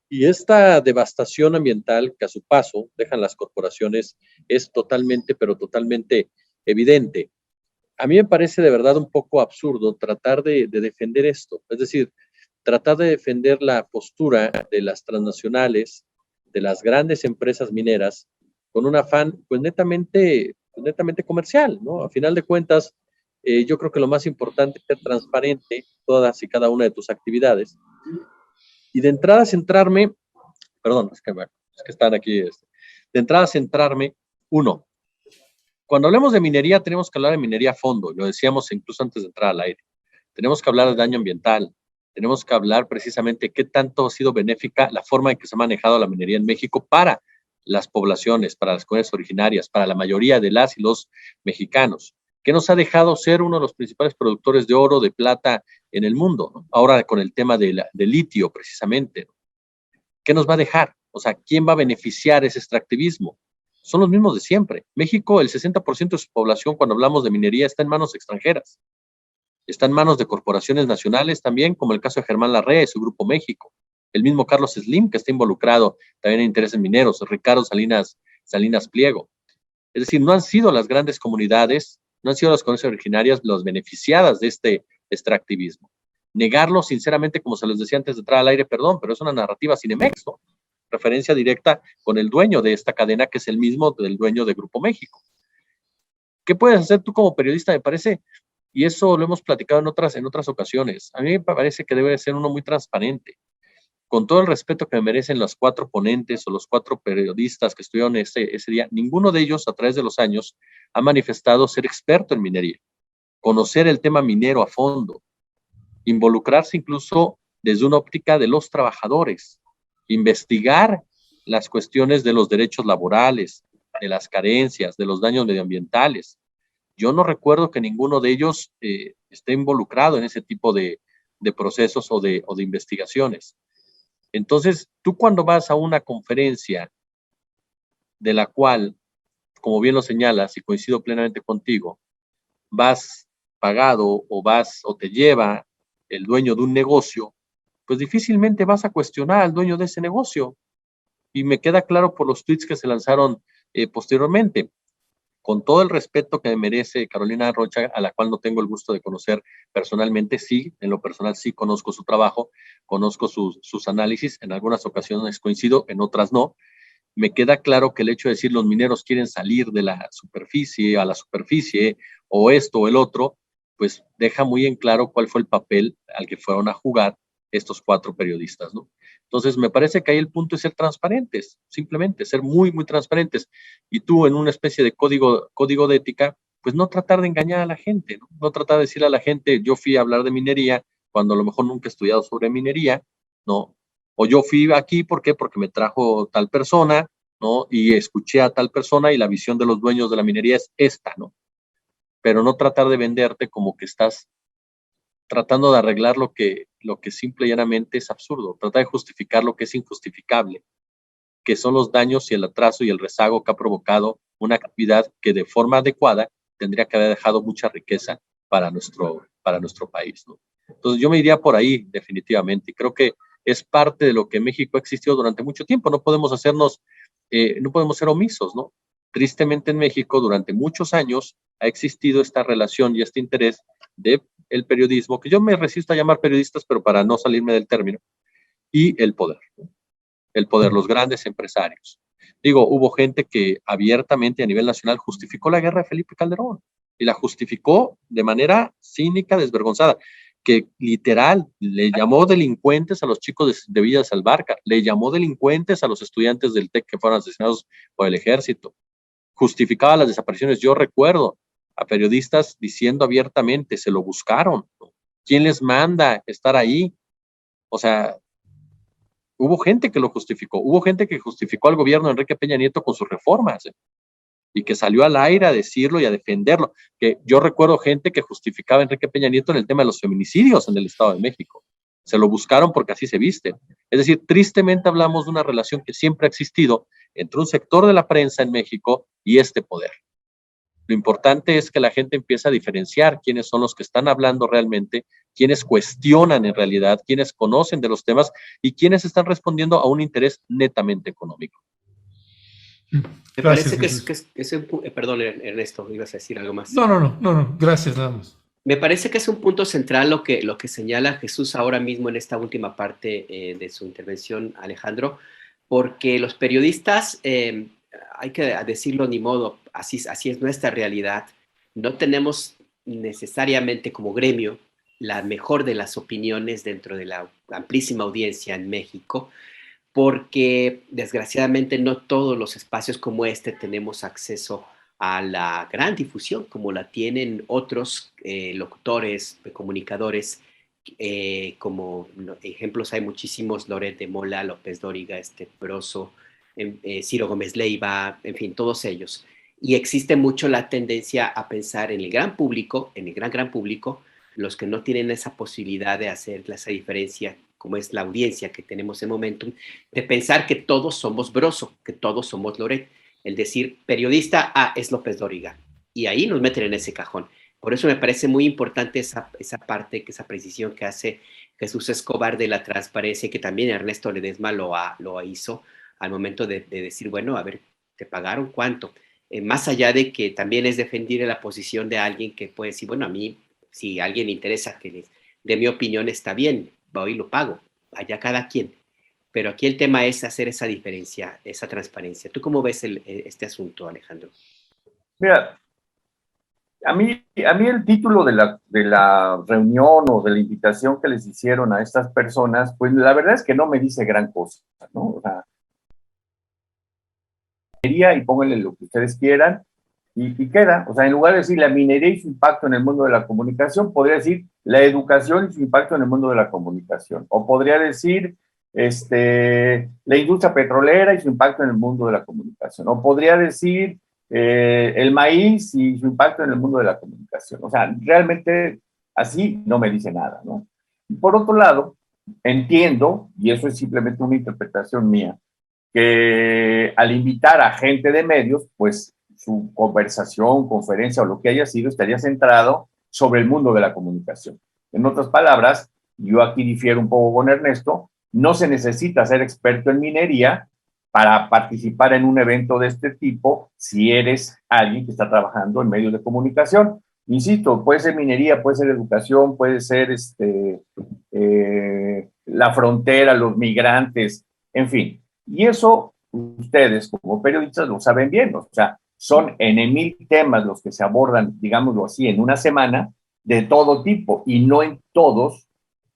Y esta devastación ambiental que a su paso dejan las corporaciones es totalmente, pero totalmente evidente. A mí me parece de verdad un poco absurdo tratar de defender esto, es decir, tratar de defender la postura de las transnacionales, de las grandes empresas mineras, con un afán pues netamente comercial, ¿no? A final de cuentas, yo creo que lo más importante es ser transparente todas y cada una de tus actividades. Y de entrada centrarme, perdón, es que están aquí, de entrada centrarme, uno, cuando hablemos de minería tenemos que hablar de minería a fondo, lo decíamos incluso antes de entrar al aire. Tenemos que hablar de daño ambiental, tenemos que hablar precisamente qué tanto ha sido benéfica la forma en que se ha manejado la minería en México para las poblaciones, para las comunidades originarias, para la mayoría de las y los mexicanos, que nos ha dejado ser uno de los principales productores de oro, de plata en el mundo, ¿no? Ahora con el tema de litio, precisamente, ¿no? ¿Qué nos va a dejar? O sea, ¿quién va a beneficiar ese extractivismo? Son los mismos de siempre. México, el 60% de su población, cuando hablamos de minería, está en manos extranjeras. Está en manos de corporaciones nacionales también, como el caso de Germán Larrea y su Grupo México. El mismo Carlos Slim, que está involucrado también en intereses mineros, Ricardo Salinas Pliego. Es decir, no han sido las grandes comunidades, no han sido las comunidades originarias las beneficiadas de este extractivismo. Negarlo, sinceramente, como se les decía antes de entrar al aire, perdón, pero es una narrativa Cinemex, ¿no? Referencia directa con el dueño de esta cadena, que es el mismo del dueño de Grupo México. ¿Qué puedes hacer tú como periodista? Me parece, y eso lo hemos platicado en otras ocasiones, a mí me parece que debe ser uno muy transparente. Con todo el respeto que me merecen los 4 ponentes o los 4 periodistas que estuvieron ese día, ninguno de ellos a través de los años ha manifestado ser experto en minería, conocer el tema minero a fondo, involucrarse incluso desde una óptica de los trabajadores, investigar las cuestiones de los derechos laborales, de las carencias, de los daños medioambientales. Yo no recuerdo que ninguno de ellos esté involucrado en ese tipo de procesos o de investigaciones. Entonces, tú cuando vas a una conferencia de la cual, como bien lo señalas y coincido plenamente contigo, vas pagado o te lleva el dueño de un negocio, pues difícilmente vas a cuestionar al dueño de ese negocio. Y me queda claro por los tweets que se lanzaron posteriormente. con todo el respeto que me merece Carolina Rocha, a la cual no tengo el gusto de conocer personalmente, sí, en lo personal sí conozco su trabajo, conozco sus análisis, en algunas ocasiones coincido, en otras no. Me queda claro que el hecho de decir los mineros quieren salir de la superficie a la superficie, o esto o el otro, pues deja muy en claro cuál fue el papel al que fueron a jugar estos 4 periodistas, ¿no? Entonces, me parece que ahí el punto es ser transparentes, simplemente ser muy, muy transparentes. Y tú, en una especie de código de ética, pues no tratar de engañar a la gente, ¿no? No tratar de decirle a la gente, yo fui a hablar de minería, cuando a lo mejor nunca he estudiado sobre minería, ¿no? O yo fui aquí, ¿por qué? Porque me trajo tal persona, ¿no? Y escuché a tal persona y la visión de los dueños de la minería es esta, ¿no? Pero no tratar de venderte como que estás tratando de arreglar lo que simple y llanamente es absurdo, tratar de justificar lo que es injustificable, que son los daños y el atraso y el rezago que ha provocado una actividad que de forma adecuada tendría que haber dejado mucha riqueza para nuestro país, ¿no? Entonces yo me iría por ahí definitivamente, y creo que es parte de lo que México ha existido durante mucho tiempo, no podemos no podemos ser omisos, ¿no? Tristemente en México durante muchos años ha existido esta relación y este interés de el periodismo, que yo me resisto a llamar periodistas, pero para no salirme del término, y el poder, ¿no? El poder, los grandes empresarios. Digo, hubo gente que abiertamente a nivel nacional justificó la guerra de Felipe Calderón, y la justificó de manera cínica, desvergonzada, que literal le llamó delincuentes a los chicos de Villa Albarca, le llamó delincuentes a los estudiantes del TEC que fueron asesinados por el ejército, justificaba las desapariciones. Yo recuerdo a periodistas diciendo abiertamente, se lo buscaron, ¿no? ¿Quién les manda estar ahí? O sea, hubo gente que lo justificó, hubo gente que justificó al gobierno de Enrique Peña Nieto con sus reformas, y que salió al aire a decirlo y a defenderlo. Que yo recuerdo gente que justificaba a Enrique Peña Nieto en el tema de los feminicidios en el Estado de México. Se lo buscaron porque así se visten. Es decir, tristemente hablamos de una relación que siempre ha existido entre un sector de la prensa en México y este poder. Lo importante es que la gente empiece a diferenciar quiénes son los que están hablando realmente, quiénes cuestionan en realidad, quiénes conocen de los temas y quiénes están respondiendo a un interés netamente económico. Me Gracias, parece perdón, Ernesto, ibas a decir algo más. No, gracias, nada más. Me parece que es un punto central lo que señala Jesús ahora mismo en esta última parte de su intervención, Alejandro, porque los periodistas, hay que decirlo ni modo, así es nuestra realidad, no tenemos necesariamente como gremio la mejor de las opiniones dentro de la amplísima audiencia en México, porque desgraciadamente no todos los espacios como este tenemos acceso a la gran difusión como la tienen otros locutores, comunicadores, como ejemplos hay muchísimos: Loret de Mola, López Dóriga, Broso, Ciro Gómez Leiva, en fin, todos ellos. Y existe mucho la tendencia a pensar en el gran público, en el gran público, los que no tienen esa posibilidad de hacer esa diferencia, como es la audiencia que tenemos en Momentum, de pensar que todos somos Broso, que todos somos Loret. El decir periodista, es López Dóriga. Y ahí nos meten en ese cajón. Por eso me parece muy importante esa parte, esa precisión que hace Jesús Escobar de la transparencia, que también Ernesto Ledesma lo hizo al momento de decir, bueno, a ver, ¿te pagaron cuánto? Más allá de que también es defender la posición de alguien que puede decir, bueno, a mí, si a alguien le interesa que les dé mi opinión, está bien, voy y lo pago, allá cada quien. Pero aquí el tema es hacer esa diferencia, esa transparencia. ¿Tú cómo ves este asunto, Alejandro? Mira, a mí el título de la reunión o de la invitación que les hicieron a estas personas, pues la verdad es que no me dice gran cosa, ¿no? O sea, y pónganle lo que ustedes quieran y queda. O sea, en lugar de decir la minería y su impacto en el mundo de la comunicación, podría decir la educación y su impacto en el mundo de la comunicación. O podría decir la industria petrolera y su impacto en el mundo de la comunicación. O podría decir el maíz y su impacto en el mundo de la comunicación. O sea, realmente así no me dice nada, ¿no? Y por otro lado, entiendo, y eso es simplemente una interpretación mía, que al invitar a gente de medios, pues su conversación, conferencia o lo que haya sido estaría centrado sobre el mundo de la comunicación. En otras palabras, yo aquí difiero un poco con Ernesto, no se necesita ser experto en minería para participar en un evento de este tipo si eres alguien que está trabajando en medios de comunicación. Insisto, puede ser minería, puede ser educación, puede ser la frontera, los migrantes, en fin. Y eso ustedes como periodistas lo saben bien, o sea, son en 1000 temas los que se abordan, digámoslo así, en una semana, de todo tipo, y no en todos,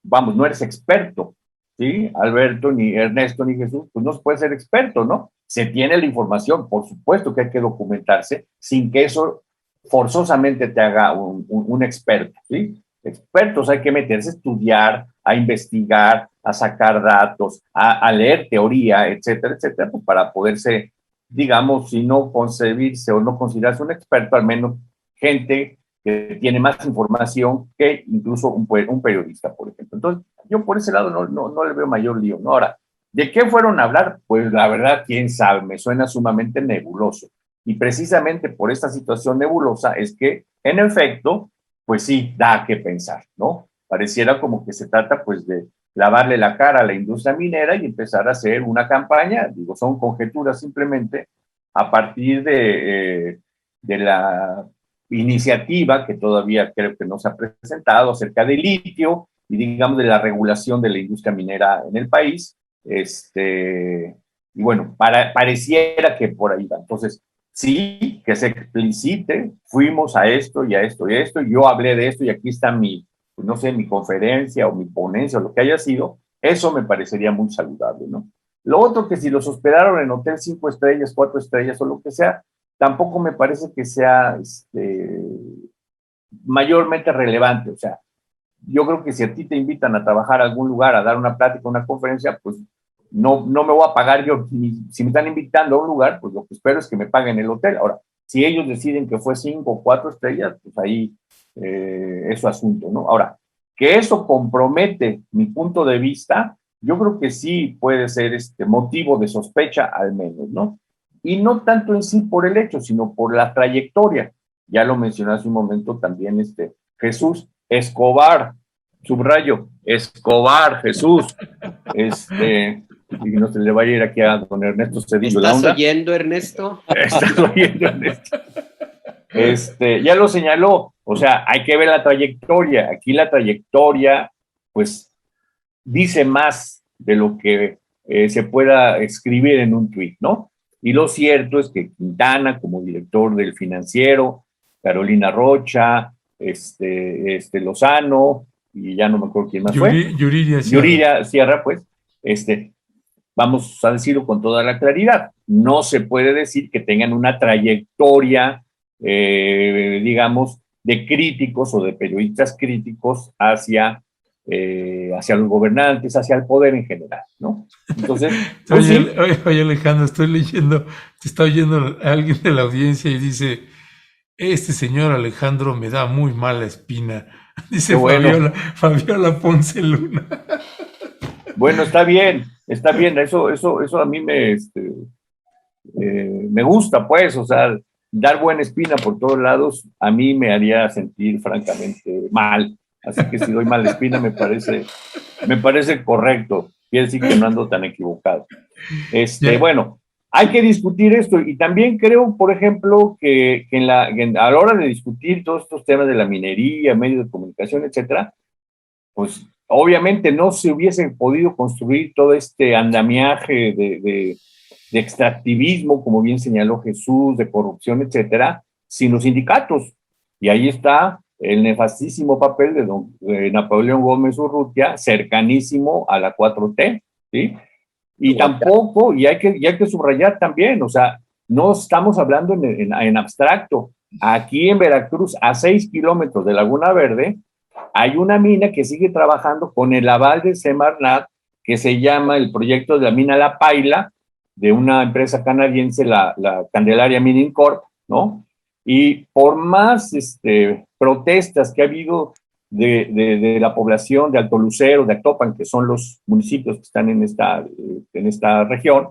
vamos, no eres experto, ¿sí? Alberto, ni Ernesto, ni Jesús, pues no se puede ser experto, ¿no? Se tiene la información, por supuesto que hay que documentarse, sin que eso forzosamente te haga un experto, ¿sí? Expertos hay que meterse a estudiar, a investigar, a sacar datos, a leer teoría, etcétera, pues para poderse, digamos, si no concebirse o no considerarse un experto, al menos gente que tiene más información que incluso un periodista, por ejemplo. Entonces, yo por ese lado no le veo mayor lío, ¿no? Ahora, ¿de qué fueron a hablar? Pues la verdad, quién sabe, me suena sumamente nebuloso. Y precisamente por esta situación nebulosa es que, en efecto, pues sí, da que pensar, ¿no? Pareciera como que se trata, pues, de lavarle la cara a la industria minera y empezar a hacer una campaña, digo, son conjeturas simplemente, a partir de la iniciativa que todavía creo que no se ha presentado acerca del litio y digamos de la regulación de la industria minera en el país. Y bueno, pareciera que por ahí va. Entonces, sí, que se explicite, fuimos a esto y a esto y a esto, y yo hablé de esto y aquí está mi, pues no sé, mi conferencia o mi ponencia o lo que haya sido, eso me parecería muy saludable, ¿no? Lo otro que si los hospedaron en hotel 5 estrellas, 4 estrellas o lo que sea, tampoco me parece que sea mayormente relevante. O sea, yo creo que si a ti te invitan a trabajar a algún lugar, a dar una plática, una conferencia, pues no me voy a pagar yo. Si me están invitando a un lugar, pues lo que espero es que me paguen el hotel. Ahora, si ellos deciden que fue 5 o 4 estrellas, pues ahí es su asunto, ¿no? Ahora, que eso compromete mi punto de vista, yo creo que sí puede ser motivo de sospecha al menos, ¿no? Y no tanto en sí por el hecho, sino por la trayectoria. Ya lo mencioné hace un momento también Jesús Escobar, subrayo, Escobar, Jesús, y no se le vaya a ir aquí a don Ernesto Cedillo. ¿Estás oyendo, Ernesto? Estás oyendo, Ernesto. Ya lo señaló, o sea, hay que ver la trayectoria. Aquí la trayectoria, pues, dice más de lo que se pueda escribir en un tuit, ¿no? Y lo cierto es que Quintana, como director del Financiero, Carolina Rocha, Lozano, y ya no me acuerdo quién más fue. Yuridia Sierra, pues, vamos a decirlo con toda la claridad, no se puede decir que tengan una trayectoria, digamos, de críticos o de periodistas críticos hacia los gobernantes, hacia el poder en general, ¿no? Entonces, pues oye, Alejandro, estoy leyendo, te está oyendo alguien de la audiencia y dice, este señor Alejandro me da muy mala espina, dice bueno. Fabiola Ponce Luna. Bueno, está bien, eso a mí me gusta, pues, o sea, dar buena espina por todos lados a mí me haría sentir francamente mal. Así que si doy mala espina me parece correcto. Quiere decir que no ando tan equivocado. Bueno, hay que discutir esto y también creo, por ejemplo, que a la hora de discutir todos estos temas de la minería, medios de comunicación, etcétera, pues obviamente no se hubiese podido construir todo este andamiaje de extractivismo, como bien señaló Jesús, de corrupción, etcétera, sin los sindicatos. Y ahí está el nefastísimo papel de Napoleón Gómez Urrutia, cercanísimo a la 4T, ¿sí? Y tampoco, y hay que subrayar también, o sea, no estamos hablando en abstracto. Aquí en Veracruz, a 6 kilómetros de Laguna Verde, hay una mina que sigue trabajando con el aval de Semarnat, que se llama el proyecto de la mina La Paila, de una empresa canadiense, la Candelaria Mining Corp, ¿no? Y por más protestas que ha habido de la población de Alto Lucero, de Actopan, que son los municipios que están en esta región,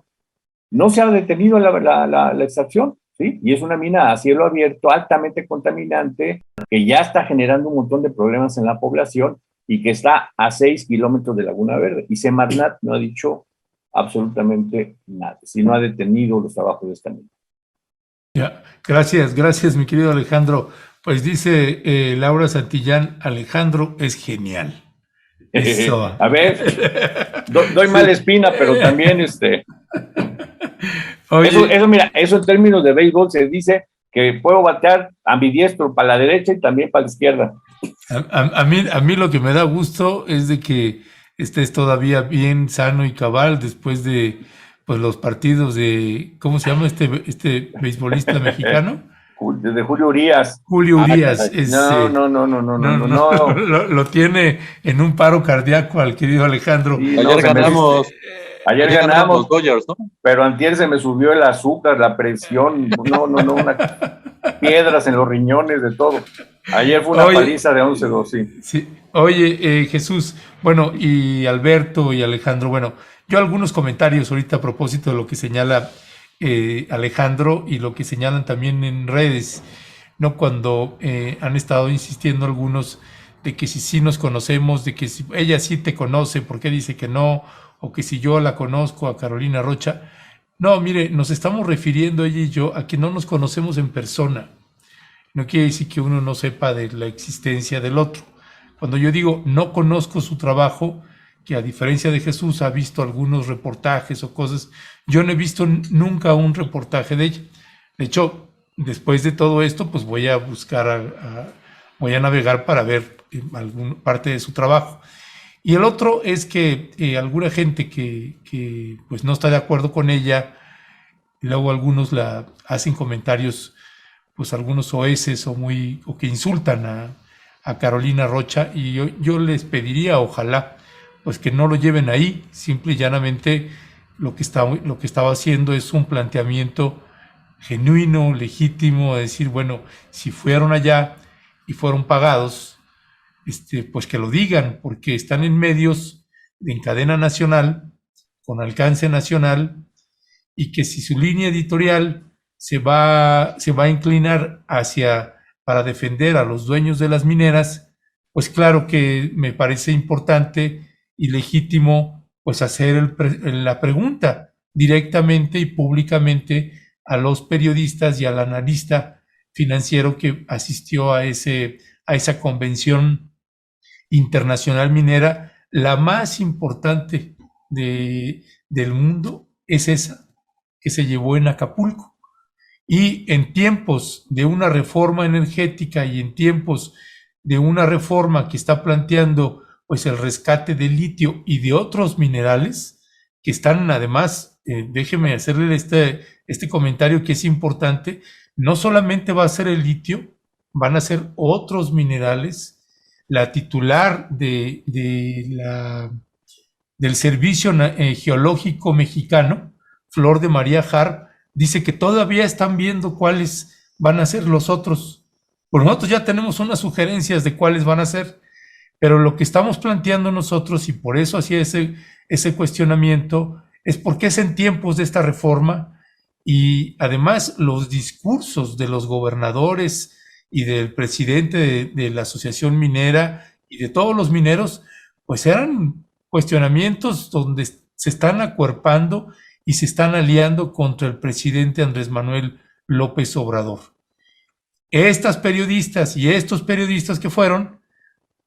no se ha detenido la extracción, ¿sí? Y es una mina a cielo abierto, altamente contaminante, que ya está generando un montón de problemas en la población y que está a 6 kilómetros de Laguna Verde. Y Semarnat no ha dicho absolutamente nada, si no ha detenido los trabajos de esta niña. Ya, gracias, mi querido Alejandro. Pues dice Laura Santillán, Alejandro es genial. Eso. A ver, doy mala espina, pero también Oye, eso, mira, eso en términos de béisbol se dice que puedo batear ambidiestro para la derecha y también para la izquierda. a mí lo que me da gusto es de que estés todavía bien sano y cabal después de pues los partidos de, ¿cómo se llama este beisbolista mexicano? De Julio Urias. Julio Urias. No. Lo tiene en un paro cardíaco al querido Alejandro. Sí, Ayer ganamos. Ayer ganamos los Dodgers, ¿no? Pero antier se me subió el azúcar, la presión, piedras en los riñones, de todo. Ayer fue una paliza de 11-2, sí. Sí. Oye, Jesús, bueno, y Alberto y Alejandro, bueno, yo algunos comentarios ahorita a propósito de lo que señala Alejandro y lo que señalan también en redes, ¿no? Cuando han estado insistiendo algunos de que si sí nos conocemos, de que si ella sí te conoce, ¿por qué dice que no? O que si yo la conozco a Carolina Rocha. No, mire, nos estamos refiriendo ella y yo a que no nos conocemos en persona. No quiere decir que uno no sepa de la existencia del otro. Cuando yo digo no conozco su trabajo, que a diferencia de Jesús ha visto algunos reportajes o cosas, yo no he visto nunca un reportaje de ella. De hecho, después de todo esto, pues voy a buscar, voy a navegar para ver alguna parte de su trabajo. Y el otro es que alguna gente que pues no está de acuerdo con ella, y luego algunos la hacen comentarios, pues algunos soeces o que insultan a Carolina Rocha, y yo les pediría, ojalá, pues que no lo lleven ahí, simple y llanamente lo que estaba haciendo es un planteamiento genuino, legítimo, de decir, bueno, si fueron allá y fueron pagados, pues que lo digan, porque están en medios en cadena nacional, con alcance nacional, y que si su línea editorial se va a inclinar para defender a los dueños de las mineras, pues claro que me parece importante y legítimo pues hacer la pregunta directamente y públicamente a los periodistas y al analista financiero que asistió a esa convención internacional minera, la más importante del mundo es esa que se llevó en Acapulco. Y en tiempos de una reforma energética y en tiempos de una reforma que está planteando pues el rescate del litio y de otros minerales que están además, déjeme hacerle este comentario que es importante, no solamente va a ser el litio, van a ser otros minerales. La titular del Servicio Geológico Mexicano, Flor de María Harp, dice que todavía están viendo cuáles van a ser los otros. Por nosotros ya tenemos unas sugerencias de cuáles van a ser, pero lo que estamos planteando nosotros, y por eso hacía ese cuestionamiento, es porque es en tiempos de esta reforma y además los discursos de los gobernadores y del presidente de la Asociación Minera y de todos los mineros, pues eran cuestionamientos donde se están acuerpando y se están aliando contra el presidente Andrés Manuel López Obrador. Estas periodistas y estos periodistas que fueron,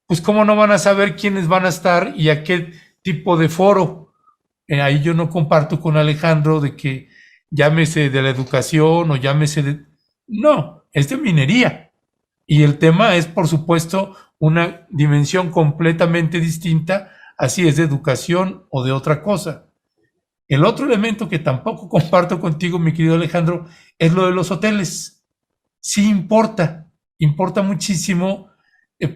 pues cómo no van a saber quiénes van a estar y a qué tipo de foro. Ahí yo no comparto con Alejandro de que llámese de la educación o llámese de... No, es de minería. Y el tema es, por supuesto, una dimensión completamente distinta, así es de educación o de otra cosa. El otro elemento que tampoco comparto contigo, mi querido Alejandro, es lo de los hoteles. Sí importa muchísimo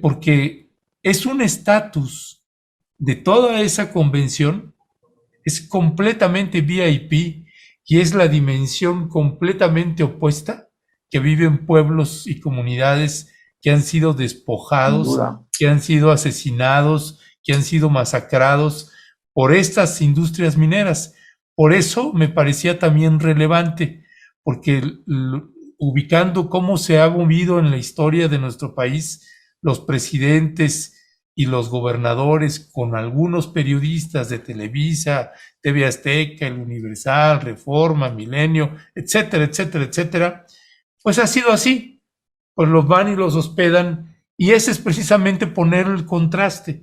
porque es un estatus de toda esa convención, es completamente VIP y es la dimensión completamente opuesta que viven pueblos y comunidades que han sido despojados, que han sido asesinados, que han sido masacrados por estas industrias mineras. Por eso me parecía también relevante, porque ubicando cómo se ha movido en la historia de nuestro país los presidentes y los gobernadores con algunos periodistas de Televisa, TV Azteca, El Universal, Reforma, Milenio, etcétera, etcétera, etcétera, pues ha sido así. Pues los van y los hospedan, y ese es precisamente poner el contraste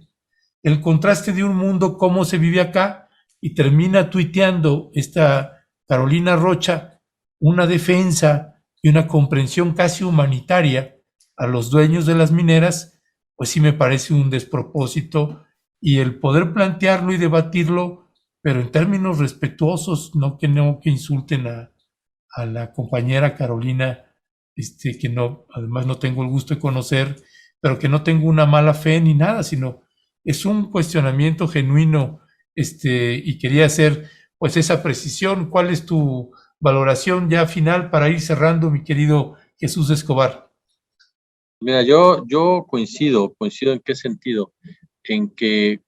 de un mundo como se vive acá, y termina tuiteando esta Carolina Rocha una defensa y una comprensión casi humanitaria a los dueños de las mineras, pues sí me parece un despropósito, y el poder plantearlo y debatirlo, pero en términos respetuosos, no que insulten a la compañera Carolina, que no, además no tengo el gusto de conocer, pero que no tengo una mala fe ni nada, sino es un cuestionamiento genuino, y quería hacer pues esa precisión. ¿Cuál es tu valoración ya final para ir cerrando, mi querido Jesús Escobar? Mira, yo coincido en qué sentido, en que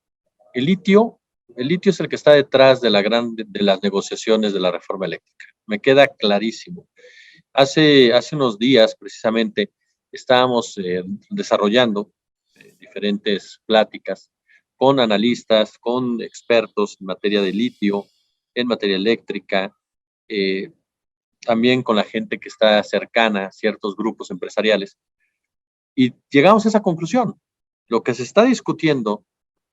el litio es el que está detrás de las negociaciones de la reforma eléctrica. Me queda clarísimo. Hace unos días, precisamente, estábamos desarrollando diferentes pláticas con analistas, con expertos en materia de litio, en materia eléctrica, también con la gente que está cercana a ciertos grupos empresariales. Y llegamos a esa conclusión. Lo que se está discutiendo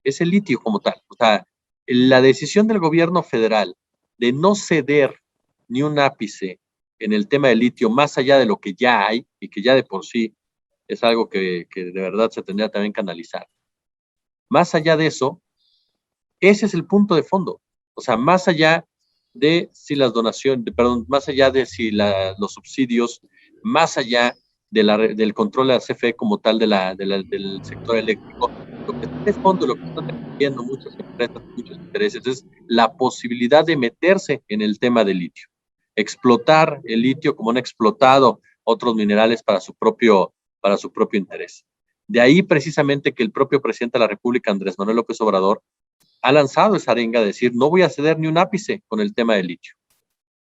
es el litio como tal. O sea, la decisión del gobierno federal de no ceder ni un ápice en el tema del litio, más allá de lo que ya hay, y que ya de por sí es algo que de verdad se tendría también que analizar. Más allá de eso, ese es el punto de fondo. O sea, más allá de si las donaciones, perdón, más allá de si los subsidios, más allá del control de la CFE como tal del sector eléctrico, lo que está de fondo, lo que están viendo muchas empresas, muchos intereses, es la posibilidad de meterse en el tema del litio, explotar el litio como han explotado otros minerales para su propio interés. De ahí precisamente que el propio presidente de la República, Andrés Manuel López Obrador, ha lanzado esa arenga de decir, no voy a ceder ni un ápice con el tema del litio.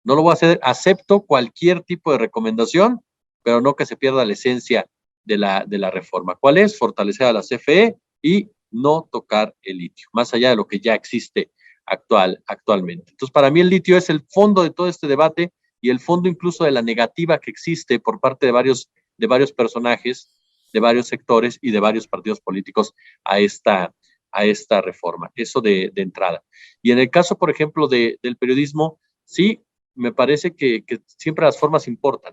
No lo voy a ceder, acepto cualquier tipo de recomendación, pero no que se pierda la esencia de la reforma. ¿Cuál es? Fortalecer a la CFE y no tocar el litio, más allá de lo que ya existe actualmente. Entonces, para mí el litio es el fondo de todo este debate, y el fondo incluso de la negativa que existe por parte de varios personajes, de varios sectores y de varios partidos políticos a esta reforma. Eso de entrada. Y en el caso, por ejemplo, del periodismo, sí, me parece que siempre las formas importan,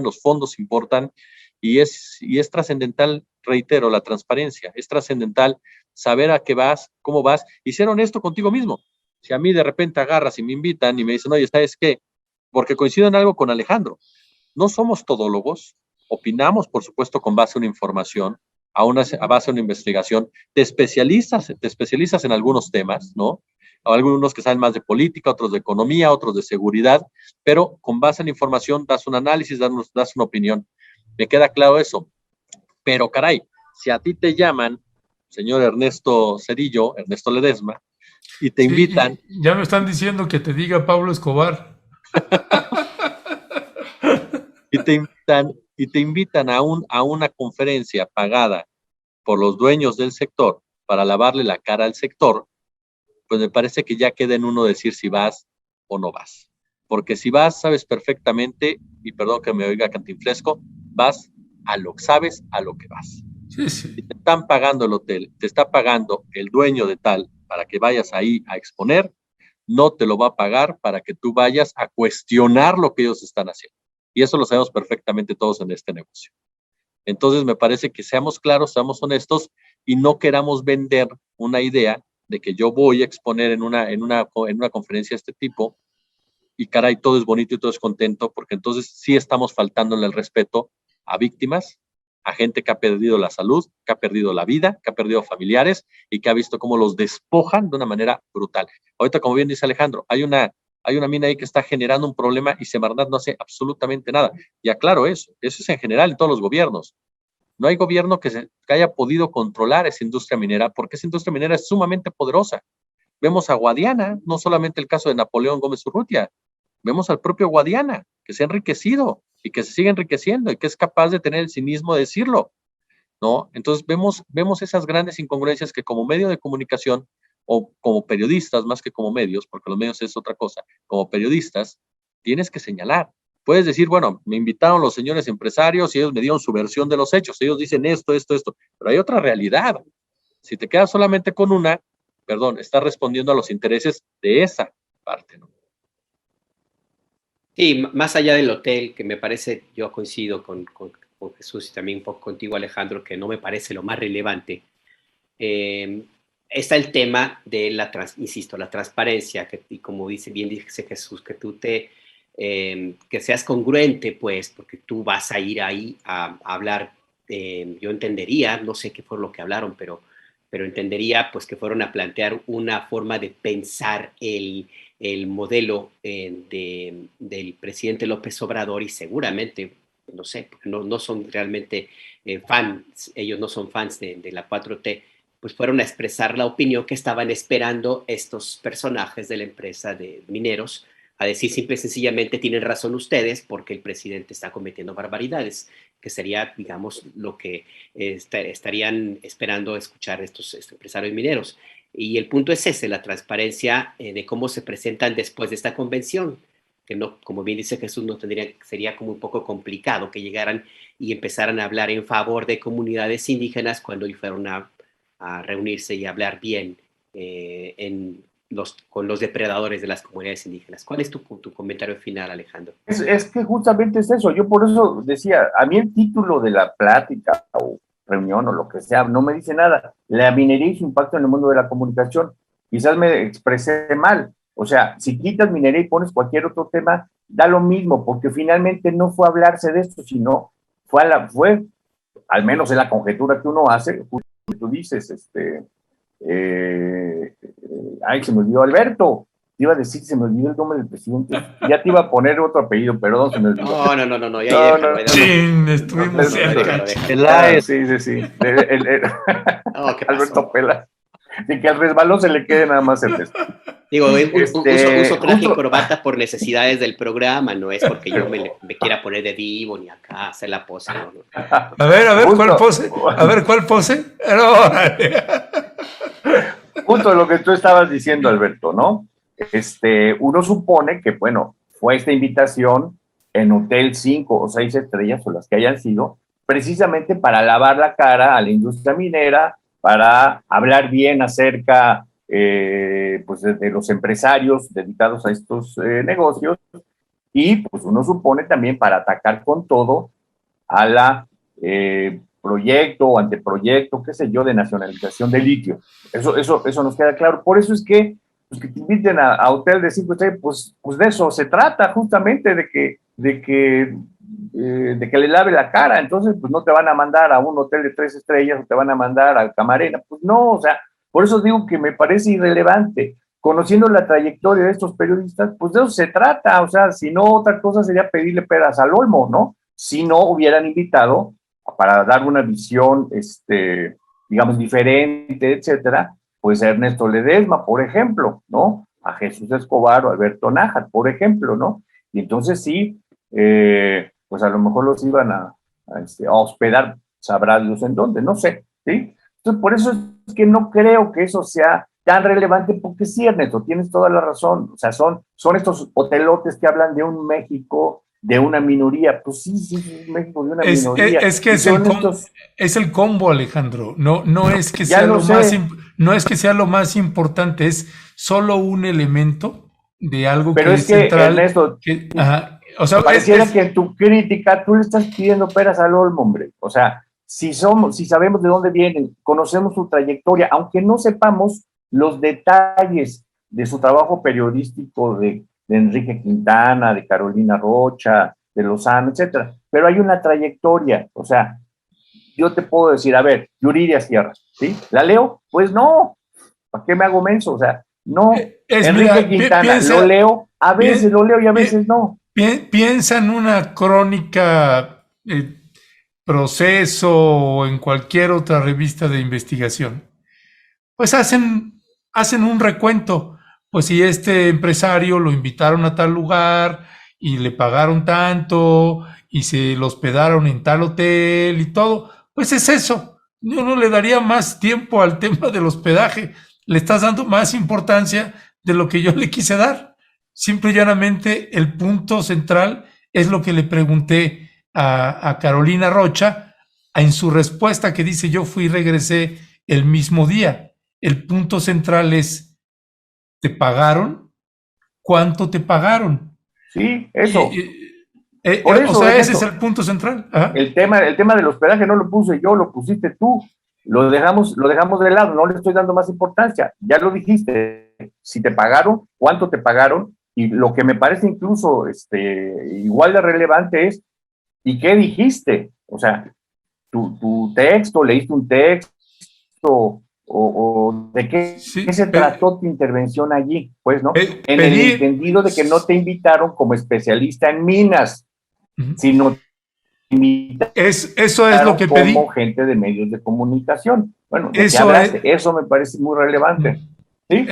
los fondos importan, y es trascendental, reitero, la transparencia, es trascendental saber a qué vas, cómo vas, y ser honesto contigo mismo. Si a mí de repente agarras y me invitan y me dicen, oye, ¿sabes qué? Porque coincido en algo con Alejandro, no somos todólogos, opinamos, por supuesto, con base a una información, a base de una investigación, te especializas en algunos temas, ¿no? Algunos que saben más de política, otros de economía, otros de seguridad, pero con base en información das un análisis, das una opinión. Me queda claro eso. Pero caray, si a ti te llaman, señor Ernesto Zedillo, Ernesto Ledesma, y te invitan... Ya me están diciendo que te diga Pablo Escobar. y te invitan a una conferencia pagada por los dueños del sector para lavarle la cara al sector, pues me parece que ya queda en uno decir si vas o no vas. Porque si vas, sabes perfectamente, y perdón que me oiga cantinflesco, sabes a lo que vas. Sí. Si te están pagando el hotel, te está pagando el dueño de tal para que vayas ahí a exponer, no te lo va a pagar para que tú vayas a cuestionar lo que ellos están haciendo. Y eso lo sabemos perfectamente todos en este negocio. Entonces me parece que seamos claros, seamos honestos, y no queramos vender una idea de que yo voy a exponer en una conferencia de este tipo y caray, todo es bonito y todo es contento, porque entonces sí estamos faltándole el respeto a víctimas, a gente que ha perdido la salud, que ha perdido la vida, que ha perdido familiares y que ha visto cómo los despojan de una manera brutal. Ahorita, como bien dice Alejandro, hay una mina ahí que está generando un problema y Semarnat no hace absolutamente nada. Y aclaro eso es en general en todos los gobiernos. No hay gobierno que haya podido controlar esa industria minera, porque esa industria minera es sumamente poderosa. Vemos a Guadiana, no solamente el caso de Napoleón Gómez Urrutia, vemos al propio Guadiana, que se ha enriquecido y que se sigue enriqueciendo y que es capaz de tener el cinismo de decirlo. ¿no? Entonces vemos esas grandes incongruencias que como medio de comunicación o como periodistas, más que como medios, porque los medios es otra cosa, como periodistas, tienes que señalar. Puedes decir, bueno, me invitaron los señores empresarios y ellos me dieron su versión de los hechos, ellos dicen esto, pero hay otra realidad. Si te quedas solamente con una, estás respondiendo a los intereses de esa parte, ¿no? Sí, más allá del hotel, que me parece, yo coincido con Jesús y también un poco contigo, Alejandro, que no me parece lo más relevante. Está el tema de la transparencia, y como bien dice Jesús, que tú que seas congruente, pues, porque tú vas a ir ahí a hablar, yo entendería, no sé qué fue lo que hablaron, pero entendería, pues, que fueron a plantear una forma de pensar el modelo del presidente López Obrador, y seguramente, no sé, porque no son realmente fans, ellos no son fans de la 4T, pues fueron a expresar la opinión que estaban esperando estos personajes de la empresa de mineros, a decir simple y sencillamente tienen razón ustedes porque el presidente está cometiendo barbaridades, que sería, digamos, lo que estarían esperando escuchar estos empresarios mineros. Y el punto es ese, la transparencia de cómo se presentan después de esta convención, que no, como bien dice Jesús, sería como un poco complicado que llegaran y empezaran a hablar en favor de comunidades indígenas cuando fueron a reunirse y hablar bien con los depredadores de las comunidades indígenas. ¿Cuál es tu comentario final, Alejandro? Es que justamente es eso. Yo por eso decía, a mí el título de la plática o reunión o lo que sea no me dice nada. La minería y su impacto en el mundo de la comunicación. Quizás me expresé mal. O sea, si quitas minería y pones cualquier otro tema, da lo mismo, porque finalmente no fue a hablarse de esto, sino fue al menos en la conjetura que uno hace, tú dices, ay, se me olvidó Alberto, te iba a decir, se me olvidó el nombre del presidente, ya te iba a poner otro apellido, perdón, se me olvidó. No, ya déjalo. Sí, estuvimos cerca. Sí. Alberto Peláez. Y que al resbalón se le quede nada más el resto. Digo, uso traje y corbata por necesidades del programa, no es porque yo me quiera poner de divo ni acá hacer la pose. No. A ver, ¿cuál pose? A ver, ¿cuál pose? Justo lo que tú estabas diciendo, Alberto, ¿no? Uno supone que, bueno, fue esta invitación en hotel 5 o 6 estrellas o las que hayan sido, precisamente para lavar la cara a la industria minera, para hablar bien acerca pues de los empresarios dedicados a estos negocios, y pues uno supone también para atacar con todo a la proyecto o anteproyecto, qué sé yo, de nacionalización de litio. Eso nos queda claro. Por eso es que, pues, que te inviten a hotel de 5 estrellas, pues de eso se trata, justamente, de que le lave la cara. Entonces, pues no te van a mandar a un hotel de 3 estrellas o te van a mandar al Camarena. Pues no, o sea, por eso digo que me parece irrelevante. Conociendo la trayectoria de estos periodistas, pues de eso se trata. O sea, si no, otra cosa sería pedirle peras al olmo, ¿no? Si no hubieran invitado para dar una visión, digamos, diferente, etcétera, pues a Ernesto Ledesma, por ejemplo, ¿no? A Jesús Escobar o Alberto Nájar, por ejemplo, ¿no? Y entonces sí, pues a lo mejor los iban a hospedar, sabrá Dios en dónde, no sé, ¿sí? Entonces, por eso es que no creo que eso sea tan relevante, porque sí, Ernesto, tienes toda la razón. O sea, son estos hotelotes que hablan de un México, de una minoría. Pues sí, México de una minoría. Es que es el combo, Alejandro. No es que sea no es que sea lo más importante, es solo un elemento de algo pero que es central. Ernesto, o sea, pareciera que en tu crítica tú le estás pidiendo peras al olmo, hombre. O sea, si sabemos de dónde vienen, conocemos su trayectoria, aunque no sepamos los detalles de su trabajo periodístico de Enrique Quintana, de Carolina Rocha, de Lozano, etcétera, pero hay una trayectoria. O sea, yo te puedo decir, a ver, Yuridia Sierra, ¿sí? ¿La leo? Pues no, ¿para qué me hago menso? O sea, no. Enrique Quintana, lo leo, a veces lo leo y a veces no. Piensa en una crónica, Proceso o en cualquier otra revista de investigación. Pues hacen un recuento. Pues si este empresario lo invitaron a tal lugar y le pagaron tanto y se lo hospedaron en tal hotel y todo, Pues es eso. Yo no le daría más tiempo al tema del hospedaje. Le estás dando más importancia de lo que yo le quise dar. Simple y llanamente, el punto central es lo que le pregunté a Carolina Rocha en su respuesta, que dice: yo fui y regresé el mismo día. El punto central es: ¿te pagaron? ¿Cuánto te pagaron? Sí, eso. Por eso, o sea, ese es el punto central. Ajá. El tema del hospedaje no lo puse yo, lo pusiste tú. Lo dejamos de lado, no le estoy dando más importancia. Ya lo dijiste, si te pagaron, cuánto te pagaron, y lo que me parece incluso igual de relevante es, ¿y qué dijiste? O sea, tu texto, leíste un texto, o de qué se trató tu intervención allí, pues, ¿no? En el entendido de que no te invitaron como especialista en minas, sino eso es lo que pedí. Como gente de medios de comunicación. Bueno, eso me parece muy relevante. Sí.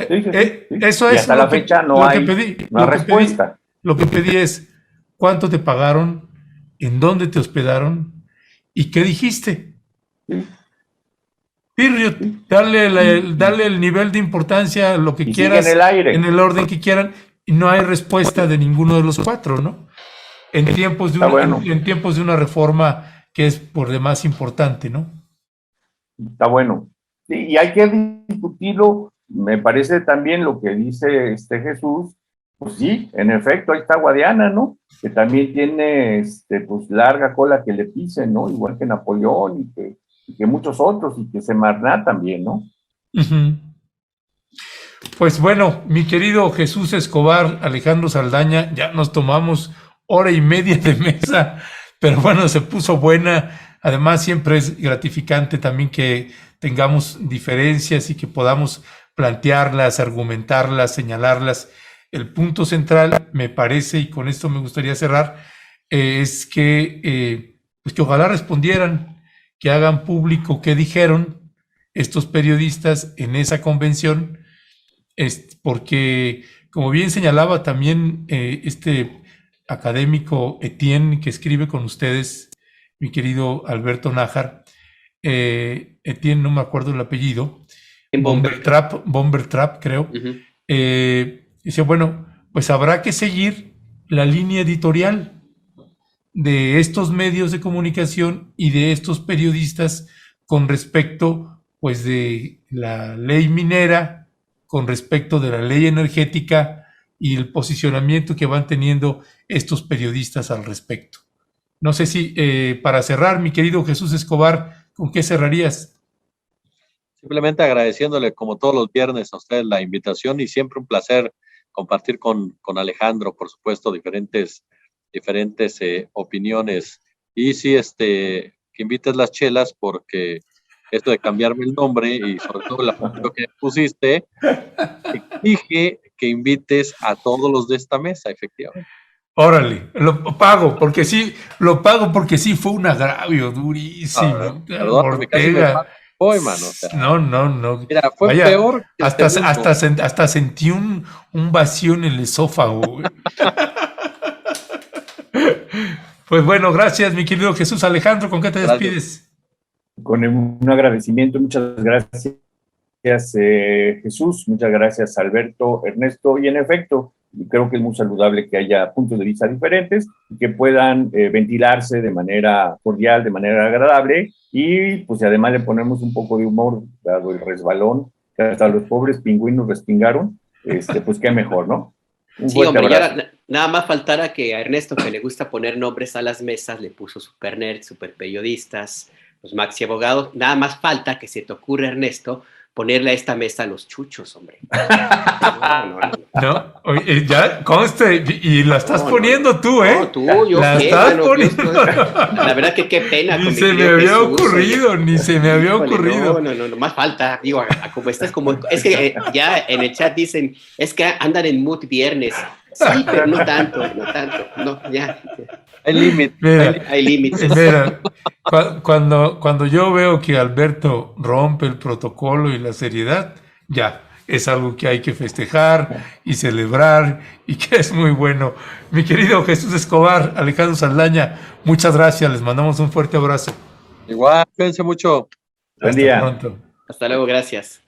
Eso es. Y hasta la fecha no hay una respuesta. Lo que pedí es: ¿cuánto te pagaron? ¿En dónde te hospedaron? ¿Y qué dijiste? Period. Darle el nivel de importancia a lo que quieras, en el orden que quieran, y no hay respuesta de ninguno de los cuatro, ¿no? En tiempos de una reforma que es por demás importante, ¿no? Está bueno. Sí, y hay que discutirlo. Me parece también lo que dice Jesús. Pues sí, en efecto, ahí está Guadiana, ¿no? Que también tiene pues larga cola que le pisen, ¿no? Igual que Napoleón y que muchos otros, y que Semarnat también, ¿no? Uh-huh. Pues bueno, mi querido Jesús Escobar, Alejandro Saldaña, ya nos tomamos 1:30 de mesa, pero bueno, se puso buena. Además, siempre es gratificante también que tengamos diferencias y que podamos plantearlas, argumentarlas, señalarlas. El punto central, me parece, y con esto me gustaría cerrar, es que ojalá respondieran, que hagan público qué dijeron estos periodistas en esa convención, porque, como bien señalaba también académico Etienne, que escribe con ustedes, mi querido Alberto Nájar, Etienne, no me acuerdo el apellido, Bombertrap, creo, dice, bueno, pues habrá que seguir la línea editorial de estos medios de comunicación y de estos periodistas con respecto, pues, de la ley minera, con respecto de la ley energética y el posicionamiento que van teniendo estos periodistas al respecto. No sé si, para cerrar, mi querido Jesús Escobar, ¿con qué cerrarías? Simplemente agradeciéndole, como todos los viernes, a ustedes la invitación, y siempre un placer compartir con Alejandro, por supuesto, diferentes opiniones. Y sí, que invites las chelas, porque esto de cambiarme el nombre y sobre todo la foto que pusiste, exige que invites a todos los de esta mesa, efectivamente. Órale, lo pago porque sí fue un agravio durísimo. Perdón, casi me voy, mano. O sea, no. Mira, fue peor que hasta sentí un vacío en el esófago. Pues bueno, gracias, mi querido Jesús. Alejandro, ¿con qué te despides? Con un agradecimiento, muchas gracias, Jesús, muchas gracias, Alberto, Ernesto, y en efecto, creo que es muy saludable que haya puntos de vista diferentes y que puedan ventilarse de manera cordial, de manera agradable, y pues además le ponemos un poco de humor, dado el resbalón, que hasta los pobres pingüinos respingaron, pues qué mejor, ¿no? Sí, hombre, ya nada más faltara que a Ernesto, que le gusta poner nombres a las mesas, le puso super nerd, super periodistas, los maxi abogados. Nada más falta que se te ocurra, Ernesto, ponerle a esta mesa los chuchos, hombre. No, oye, ya conste, y la estás poniendo tú, ¿eh? No, tú, yo la qué, estás poniendo. La verdad que qué pena. Ni se me había ocurrido, ni se me había ocurrido. No, más falta, digo, como estás como, es que ya en el chat dicen, es que andan en mood viernes. Sí, pero no tanto, no, ya. Hay límites. Hay límites. Mira, cuando yo veo que Alberto rompe el protocolo y la seriedad, ya, es algo que hay que festejar y celebrar y que es muy bueno. Mi querido Jesús Escobar, Alejandro Saldaña, muchas gracias, les mandamos un fuerte abrazo. Igual, cuídense mucho. Buen Hasta día. pronto. Hasta luego, gracias.